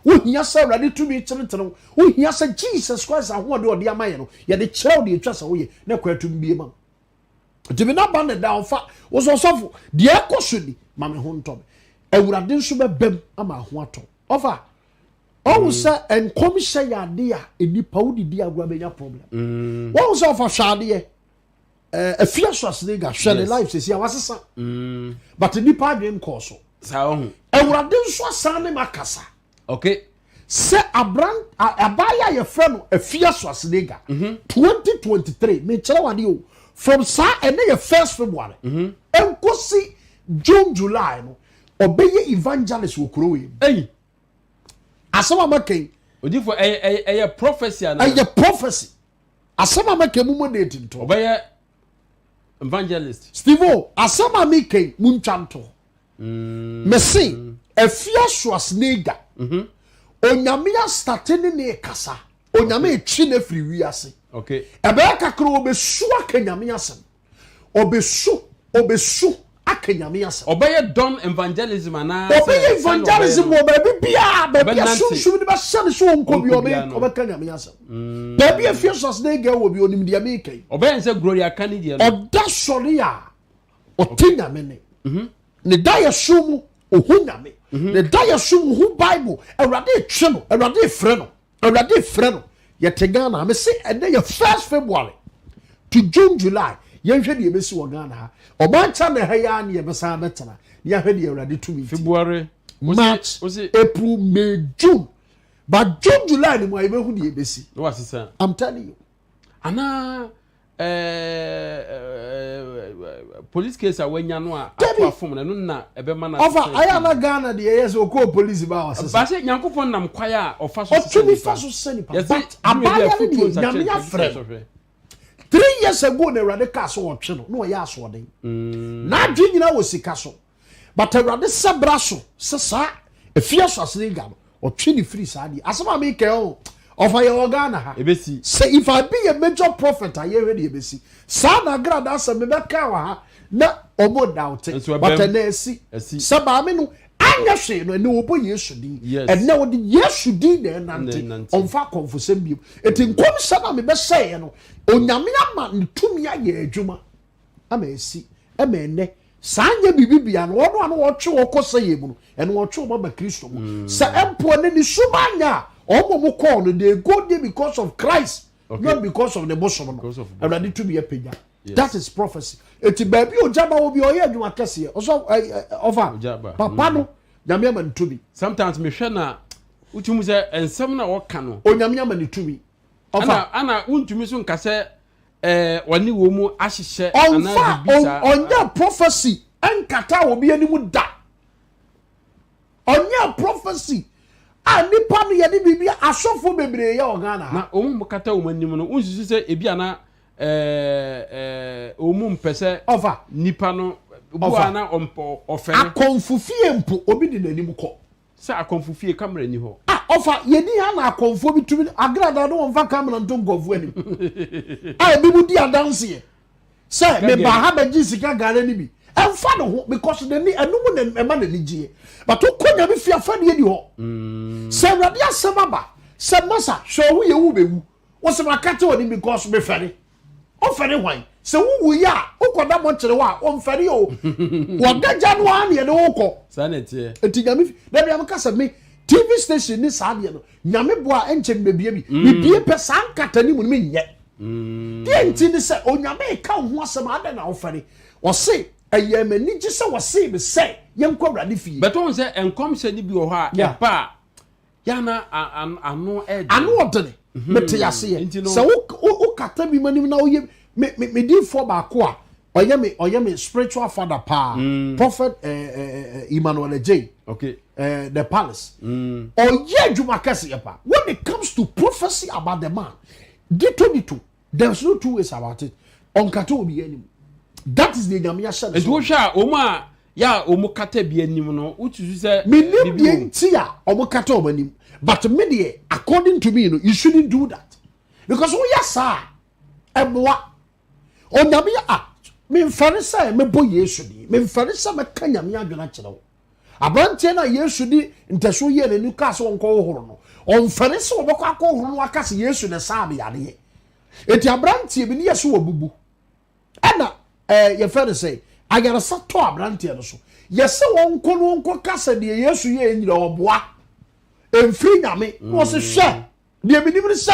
wo hia sa ready to be cheneteno wo hia sa Jesus Christ ahode ode amaye no ye de kire wo de etwa sa wo ye na kwatu mbie ma nti bi na ba ne down fa wo so sofo de ekosodi ma me ho ntom awurade nso bebem ama ho ato ofa o sa enkom hye ya de a enipa wo didi agwa benya problem wo so ofa hwade afia so asene ga hwe ne life sesi a wasesa but enipa adwen koso
sa ho
awurade nso asane makasa
okay
se abaya ye frɛ no afia so asene ga 2023 me kire wade o from sa ene ye 1st February enkosi June July no obeye evangelist wo kuro we asama makai
odifo eye prophecy ana
eye prophecy asama makai mu date nto
obeye evangelist
Steve asama makai mu ntwanto mesi afia Schwarzenegger onyame ya starting ne kasa onyame etwi na free wiase
okay
ebe kakro obesu akanyame asem obesu akanyame asem
obeye don evangelism ana
obeye evangelism obebi bia bia sunsun ni ba sane so onko bi obekanyame asem baby afia Schwarzenegger wo bi onim dia mekai
obeye nse gloria kanidi no
oda sori a otinyame ne ne daya sumu ohunyame ne daya sumu hu Bible awrade etwe no awrade frɛ no yete Ghana me say ene ye 1st February to June July yenhwe de ebesi wo Ghana ha obancha na ha ya ne yebesa betena ya hwe de awrade to me
February
March April May June but June July ni mo ayebehu de ebesi
no wasisa
I'm telling you
ana police case awanya no a platform na no na ebe mana
over aya na Ghana de yes o ko police ba wasisa
ba se nyankopon nam kwaya ofa so
senipa but abaya ni nyame ya frɛ 3 years ago na Awurade ka so wotwe no ya aso den na adwe nyina wo sika so but Awurade sabra so sesa efia so Schwarzenegger no otwe ni free saadi asema me ke o ofa ye Ghana ha
ebesi
say if I be a major prophet I hear the ebesi sa na grada asa me be ka wa ha na omo doubt but na esi saba me no anya hwe no ne obo Yesu din na wo de Yesu din na nante onfa konfusem bi eti nkom sha na me be say no onyame ama ntumi aye adwuma ama esi ama ene sanya bibibia no wono ano wo twe wo kose ye mu no ene wo twe wo ba Kristo mu sa empo ne ni subanya omo call no they go there because of Christ not because of the bosom no and ready to be a penya that is prophecy eti baby ojaba obi oye adwuma kese oso over papa no nyame ama ntumi
sometimes me hwe na utumu se ensem na wo ka no
onyame ama ntumi
ana untumi so nkase wani wo mu ahyehye ana
bibisa onya prophecy enkata obi animu da onya prophecy nipa no ye de bibia asofo bebre ye Ghana
na omu kata o manim no unsusu se ebi ana omu mpese
over
nipa no bua na ompo ofere
akonfufie mpo obi de nanim ko
se akonfufie kamera ni ho
ofa ye ni ha na akonfo bi tumi agrada no won fa kamera nto ngovu anim bi mu di adanse ye say me ba ha ba ji sika gare ni bi emfa no ho because the ni enum na ema na ni gie but okonya bi fi afa ne di ho say awurade asem aba say masa hwe wo ye wo bewu wo se makate woni because me fere o fere hwan say wo ya ukoda mo kire wa o mfere o wo gaja no an ye no uko
sanete
etinyame da bia maka say me TV station ni saa de no nyame boa enche mbebie bi bibie pe san katani mu me nye enti ni say onyame ka ho asem ade na ofere o say eye mani gi say wo say be say yenko awurade fi
but on say enkom se ni bi wo ha e ba ya na ano
odene mete yase ye say wo kata bi mani na oye me di for ba ko a oye me spiritual father pa prophet Emmanuel J.
Okay.
The palace. Oye Juma Kasi pa. When it comes to prophecy about the man, there's no two ways about it. On kato obi enim. That is the nyamia sha.
Edu hwa oma ya omo kata bi enim no, utusu say
minim bi enti a omo kata omo enim. But me dey according to me you shouldn't do that. Because we yasa emwa onyamia me mfare say me bo Yesu di. Me mfare say me ka nyamia adwena kire wo. Abrantie na Yesu di nteso ye na nuka so wonko horo no onfere se obekọ akọ no aka se Yesu ne saa be yade eti abrantie bi ne Yesu wabubu ana ye fere say agara sa to abrantie no so yese wonko kasa de Yesu ye nyira oboa emfiri nyame no se hwe de bi ni se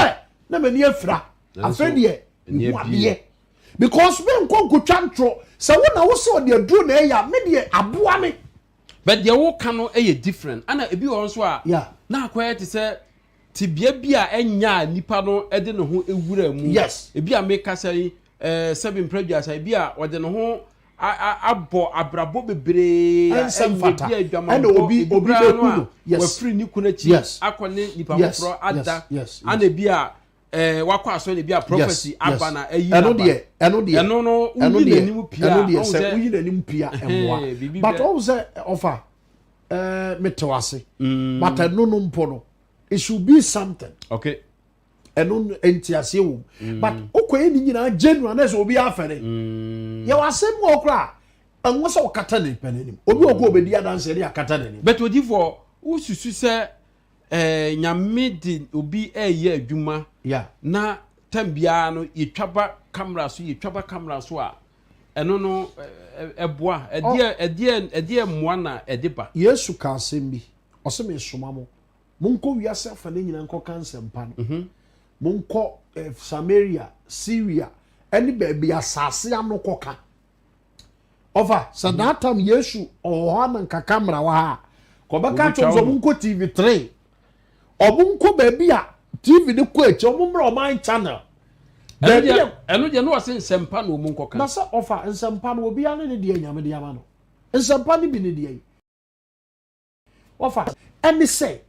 na mani afira afedie nwaade because me nko twantro se wona wo se ode aduro na ya me de aboa me.
But the whole cano is different. And a be also now quiet to say Tibia bia enya nipa no e de no ho ewura mu.
Yes.
E bia make say seven prejudice e bia o de no ho abo abrabo bebre
and obi no
we free ni kunachi akone nipa mfro ada and e bia wakwa so ne bia prophecy aba na ayi
eno de
no uyi nanim pia
eno de say uyi nanim pia emwa but all say offer metewase but eno no mpo no it should be something
okay
eno entiase wo but okoye ni nyina genuine na so obi afere ye wasem wo kra enwo so kata ne panenim obi okọ obedi adanse ria kata ne
but odi for ususu say nyame di obi eye adwuma na tambia no yetwaba camera so a eno no eboa edie moa na ediba
Yesu ka sembi oseme somamo monko wiase afa ne nyina nko kansempa no monko Samaria Syria eni baby asase anokoka over sadatam Yesu ohana nka camera wa ha ko baka chonzo monko TV3 obunko baby a TV ne ko eche omumra oman channel
eno je no wase nsempa no omunko kan
na sa offer nsempa no obi ane ne de nyame de ama no nsempa ne bi ne de offer emi say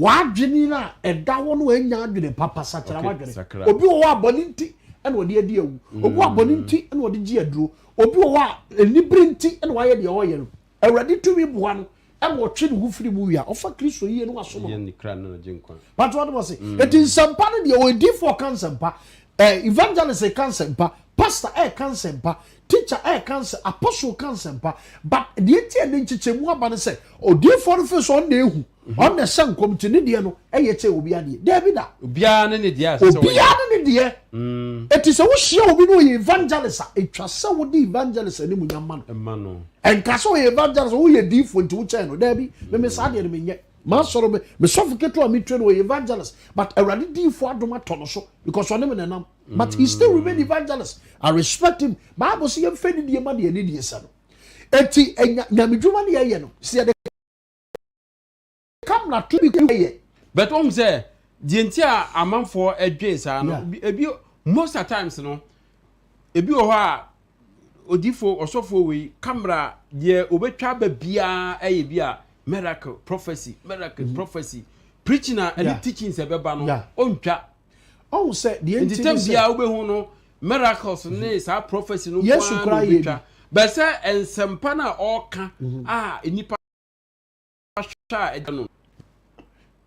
wadwini na edawo no anya adwene papa sakira wadwene obi wo aboni nti ene wode adi awu obi aboni nti ene wode gi aduro obi wo enibri nti ene waye de oye no awrade tumi boa no ene wotwe ne hufiri mu wia ofa Kristo yie no waso no
ni kra na jinkwa
but what was it it is sampa ne de o di for cancer pa evangelist cancer pa pastor cancer pa teacher cancer apostle cancer pa but the etie ne nchichemu aba ne say o di for the face on na ehu on the san committee ne de no ye che obi ade David
obia ne de ase
obia ne de it is wo hia obi no evangelist etwa se wo di evangelist ne munyama
no
enka so evangelist wo ye di for nti wo che no David me sa de me nye ma soro me suffocate to me train wo evangelist but already di for adoma to no so because one me nam but he still remain evangelist. I respect him. Bible say him fedi die ma de ni die sa no enti nyamedwuma ne ye no see the come na to be ye
but say the entire amount for adwe sa no ebi most of times no ebi o ha odifo osofo we camera ye obetwa ba bia eye bia miracle prophecy preaching and teaching se beba no ontwa
oh say the
entire bia obehu no miracles ne sa prophecy no
Yesu kra ye
but say ensempa na oka enipa sha edano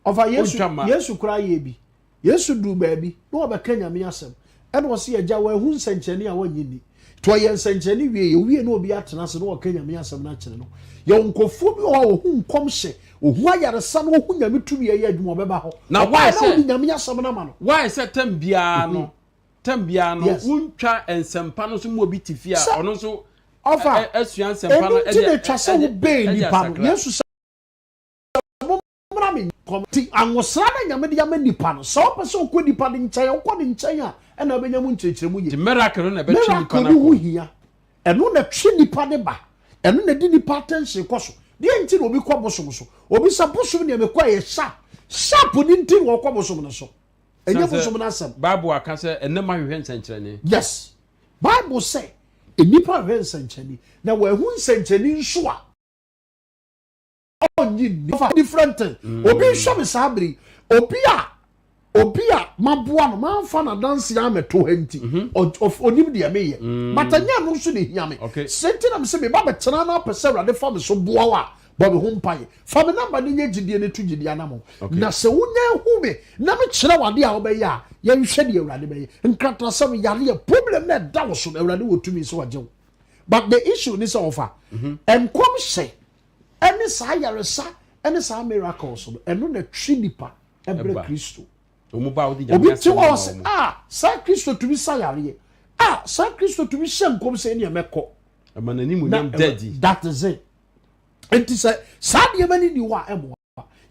over Yesu kra ye bi Yesu du ba bi no obeka nyame asem ene wo se agya wa hu nsanchani a wanyini to yen sencheni wie no obi atena se no o kanya me asem na kire no ye nkofo bi o hu nkom hye ohu ayaresa no ohu nyame tumi ye adwuma obeba ho
na why say
nyame asem na ma no
why say tambia no untwa ensempa no so mo bi tifia ono so
offer
asua ensempa no
e dey twase wo be ni pa no yesu sa mo mra me komti anwosra na nyame de yama nipa no so pese okodi de nchen okodi nchen a e na obenya mu nkyekire mu ye
the miracle na be twi nipa na
ko hia eno na twi nipa de ba eno na di nipa attention koso de nti na obi kɔ bosom so obi sa bosom ne me kɔ ye sharp ni nti wo kɔ bosom no so enye bosom na asem
bible aka say enema hwehwe nsenkyerene
yes bible say enipa hwehwe nsenkyerene na wa hu nsenkyerene nso a onyi different obi hwɛ me sabri obi a maboa no manfa na dance ya meto hanti of onim de meye matanya no so ne hia me senti na me se me ba betena na pese urade fa me so boa wa ba me ho mpaye fa me number ne nya gidie ne tu gidie anamo na se wonya hu me na me kyerɛ wade a wo be ya ye nhwɛ de urade be ye nkrata sam yare problem na da wo so na urade wo tumi so waje but the issue ni so ofa enkom hye ene sa yaresa ene sa miracles eno na twinipa ebre Kristo
omuba odi
obi ti wo se sa Kristo tumi sa yare sa Kristo tumi hye nkom se ne mekɔ
amanani mu nyam daddy
that is it enti say sa de mani ni wa emo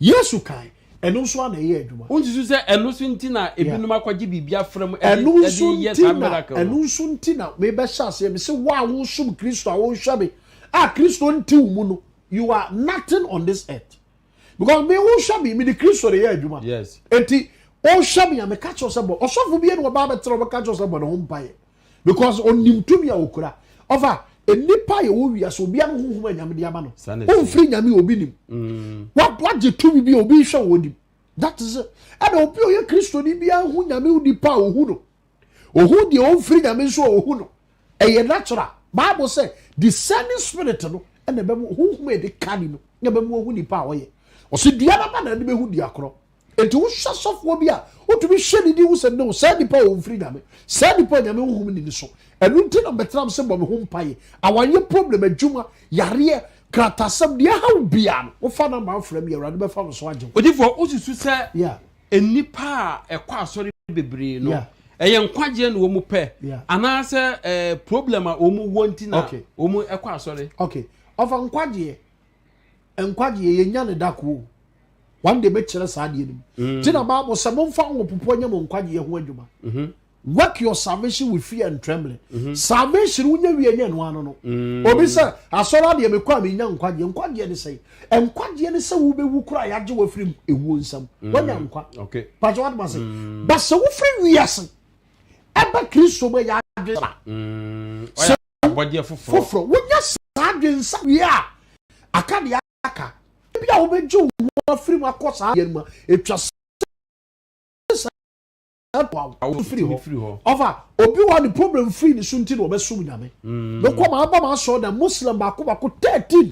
Yesu kan eno so na ye adwuma
unji se eno so nti na ebinum akɔgye bibia frem
eno so nti na me be sha se me se wa wo sum Kristo a wo hwa me Kristo nti wo mu no you are nothing on this earth because me wo hwa me the Kristo de ye adwuma
yes
enti o hwa me am catch yourself but osofo bi e no ba betro be catch yourself but no mpaye because onim tumi a okura over enipa ye wo wi aso obi an huhum anyame de ama no o free nyame obi nim what je tumi bi obi hwa wo nim that is it and obi o ye Kristo ni bi an hu nyame onipa ohu no ohu de o free nyame so ohu no eye natural Bible say discerning spirit no and be huhum e de kani no na be mu ohu nipa wo ye o se dua na ba na de be hu dia kro enti wo hwa sofo bi a o tumi hwe ni di wo se no say nipa o free nyame say nipa nyame huhum ni so enu nti na betram se bo me ho mpaye awanye problem adwuma yare kratasam de ha bia no wo fa na ma frame ye urade be fa so agye
odifo osusu se enipa a ekwa asori bebre no eye nkwaje na wo mu pe ana se problem a wo mu wonti na wo mu ekwa asori
okay ofa nkwaje ye nya ne dako one day be kire sa de nim ti na ba bo se mo fa wo popo nya mo nkwaje ye ho adwuma work your salvation with fear and trembling salvation unya wie nya no ano no obi say asora de me kwa me nya nkwaje ne say nkwaje ne say wo be wu kura ya je wo firi ewu nsam wanya nkwa
okay
but what must say but so wo firi wiase eba Kristo be ya adwera
oya abode foforo
wonya sa adwensa wie a aka de aka bia wo be ju wo firi mu akosa ye mu etwa free ho over obi one problem free ni sunti no obesum nyame no ko ma aba ma so da muslim ba ko 13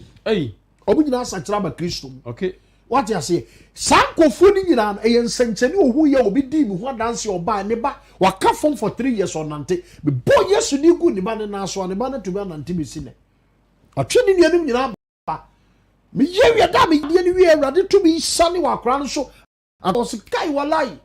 obi nyina asakira ba Kristo
okay
what you say sankofo ni nyina e yensencheni ohu ye obi di mi ho dance oba ne ba waka fom for 3 years on nante be boy Yesu ni gu ni ba ne na so ne ba na to be nante mi sine atwini ni anim nyina ba mi ye wi da mi ye ni wi awrade to bi sane wa kra no so atos kai walai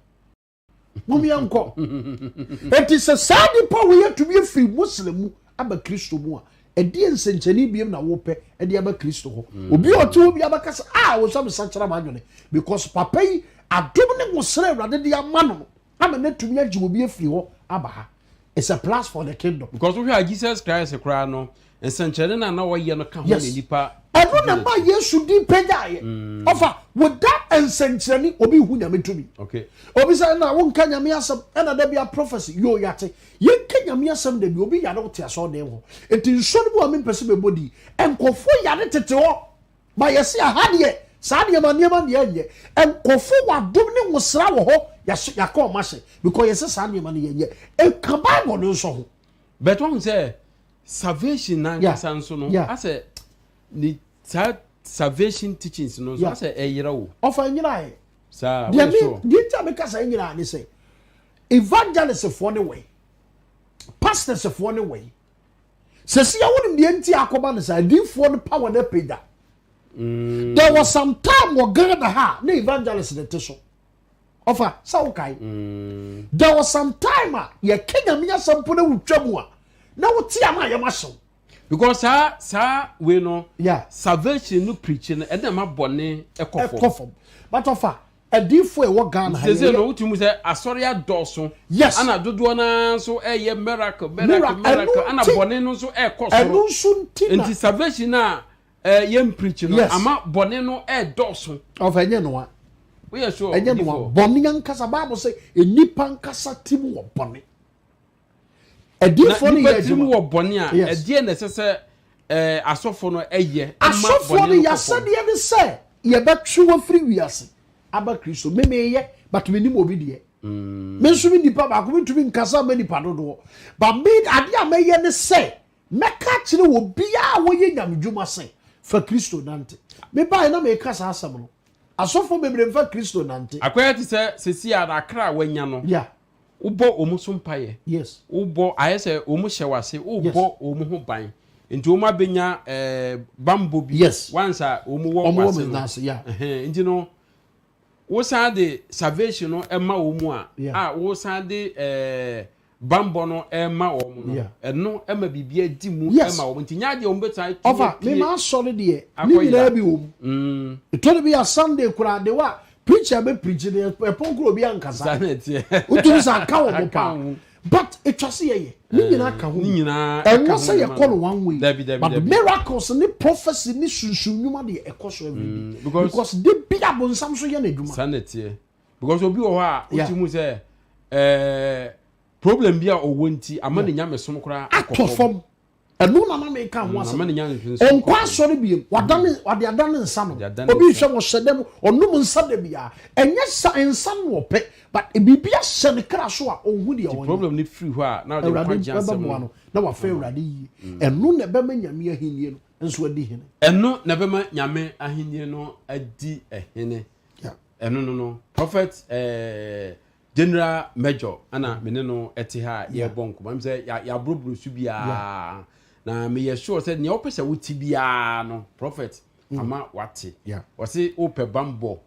mumi anko enti se sadi pa we to be free muslim aba Kristo mu a edi ensencheni biem na wo pe edi aba Kristo ho obi otu obi aba kasa wo so sakira ma dwene because papa yi adom ne wo sere urade de amano ama na tumi agi obi afiri ho aba ha it's a plus for the kingdom
because we are Jesus Christ kra no ensencheni na wo ye no ka ho ne nipa
eno na ba Yesu di pejaye ofa with that ensencheni obi hu nyame tumi
okay
obi say na won ka nyame asem na da bia prophecy yo yate ye ka nyame asem da bi obi yare wote aso de ho enti nso ne bo amempese be body enkofo yare tete ho ba yesi aha de sa de ma ne enye enkofo wadom ne wosra wo ho ya ka o ma hye because yesi sa de ma ne enye e ka Bible no so ho
but one say salvation na kasanso no ase ni salvation teachings no so ase eyira wo
ofa nyina e
sa
we so di ta me kasa nyina ni say evangelist for ne way pastors for ne way Sesi ya wonim de nti akoba ne sa adifo no power na peda. There was some time we Ghana ha na evangelist de teso. Ofa sa ukai. There was some time ye Kenya miya sampo na wutwamu a na wuti ama ye maso.
Because sa we no
yeah
salvation no preaching and them abone
ekofom. But ofa adifo e wo Ghana ha.
Say no wuti mu say asori adoso.
Yes.
Ana dodo na so eye miracle ana bone no so ekoso.
Enu so
nti salvation na yem preaching no ama bone no doso.
Ofa enye no a.
We are sure.
Enye no bone yankasa Bible say enipa nkasa tim wo bone. Edifo no ye
timu wo bone a edie na sese asofo no eye
asofo no ya sade ye se ye betwe wo free wiase aba Kristo memeye but me nim obi de me nso mi nipa ba ko bitumi nkasa ma nipa dodo ba me ade a meye ne se meka kire wo bia wo ye nyamdwuma se fa Kristo nante me ba na me kasa asam no asofo bebre fa Kristo nante
akwaya ti se sesi a akra wanya no
yeah
ubo omuso mpaye
yes
ubo ayese omu hyewase ubo omu ho ban nti omu abenya bambo bi
yes
once omu wo wase
yeah
nti no wo sade salvation no ema omu a wo sade bambo no ema omu no eno ema bibia di mu ema omu nti nyaade omu betai
over me ma sori de ni nyina bi omu to be a Sunday kura de wa preacher be preach the ponkuro bi ankasa utu sa ka wo pa but it was ye ni nyina ka ho ni
nyina
and what say you call one way but miracles ni prophecy ni sunsunuma de ekoso every day because they be abonsam so ye na dwuma
sanity because obi wo ha uti mu say problem bi a owo nti ama ne nyame som kora
akofom enu na me ka ho asem on kwa sori biem wadane wade adane nsa no obi hwe mo hyedem onum nsa de bia enye sa nsa no pe but bibia hye ne kra so a onhu de won
problem ni free ho a na de kwagye asem
na wa fa urade yi enu na be ma nyame ahenie no nso adi hene
enu na be ma nyame ahenie no adi ehene enu no prophet general major ana mene no eti ha ye bonko mam say ya brobro su bia na me ye sure said ne opese wuti bia no prophet ama wate o say ope bambo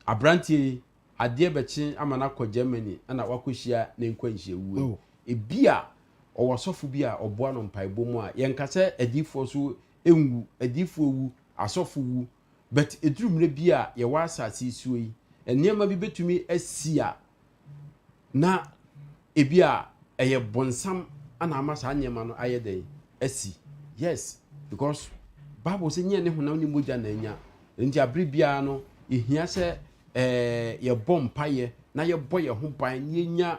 abrantie ade bechi ama na ko Germany ana wakohia na nkwanhia wu ebia owosofu bia oboa no mpaibo mu a ye nkase adifo so enwu adifo wu asofu wu but edurumre bia ye wa asase suo yi enema bi betumi asia na ebia eye bonsam ana amasa anyema no ayede asi yes because Bible say nye ne honam ni moja na anya nti abribia no ehia se ye bompaye na ye boye ho ban ye nya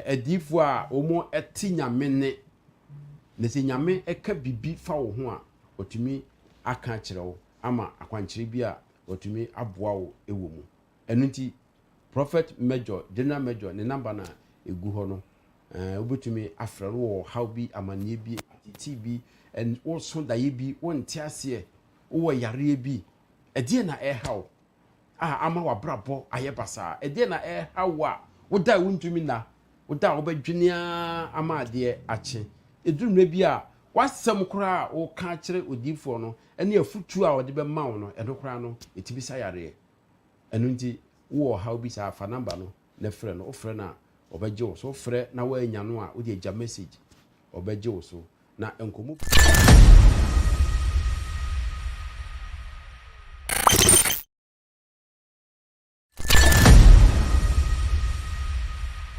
adifo a omo eti nyame ne se nyame eka bibi fa wo ho a otumi aka kire wo ama akwankyere bi a otumi aboa wo ewo mu enu nti prophet major general major ne number na egu ho no obutumi afra wo how bi amanye bi atiti bi and also da ye bi wonte ase wo yare bi ede na how ama wa brabo ayebasa ede na how a woda wontumi na woda wobadwenia ama ade ache edurumre bi a wasem kora wo ka kire odifo no ene afutu a wode be ma wo no eno kora no etibisa yare enu nti wo how bi sa fa number no ne frɛ no ofrɛ na obeje wo so frɛ na wa anya no a wo de ja message obeje wo so na enkomu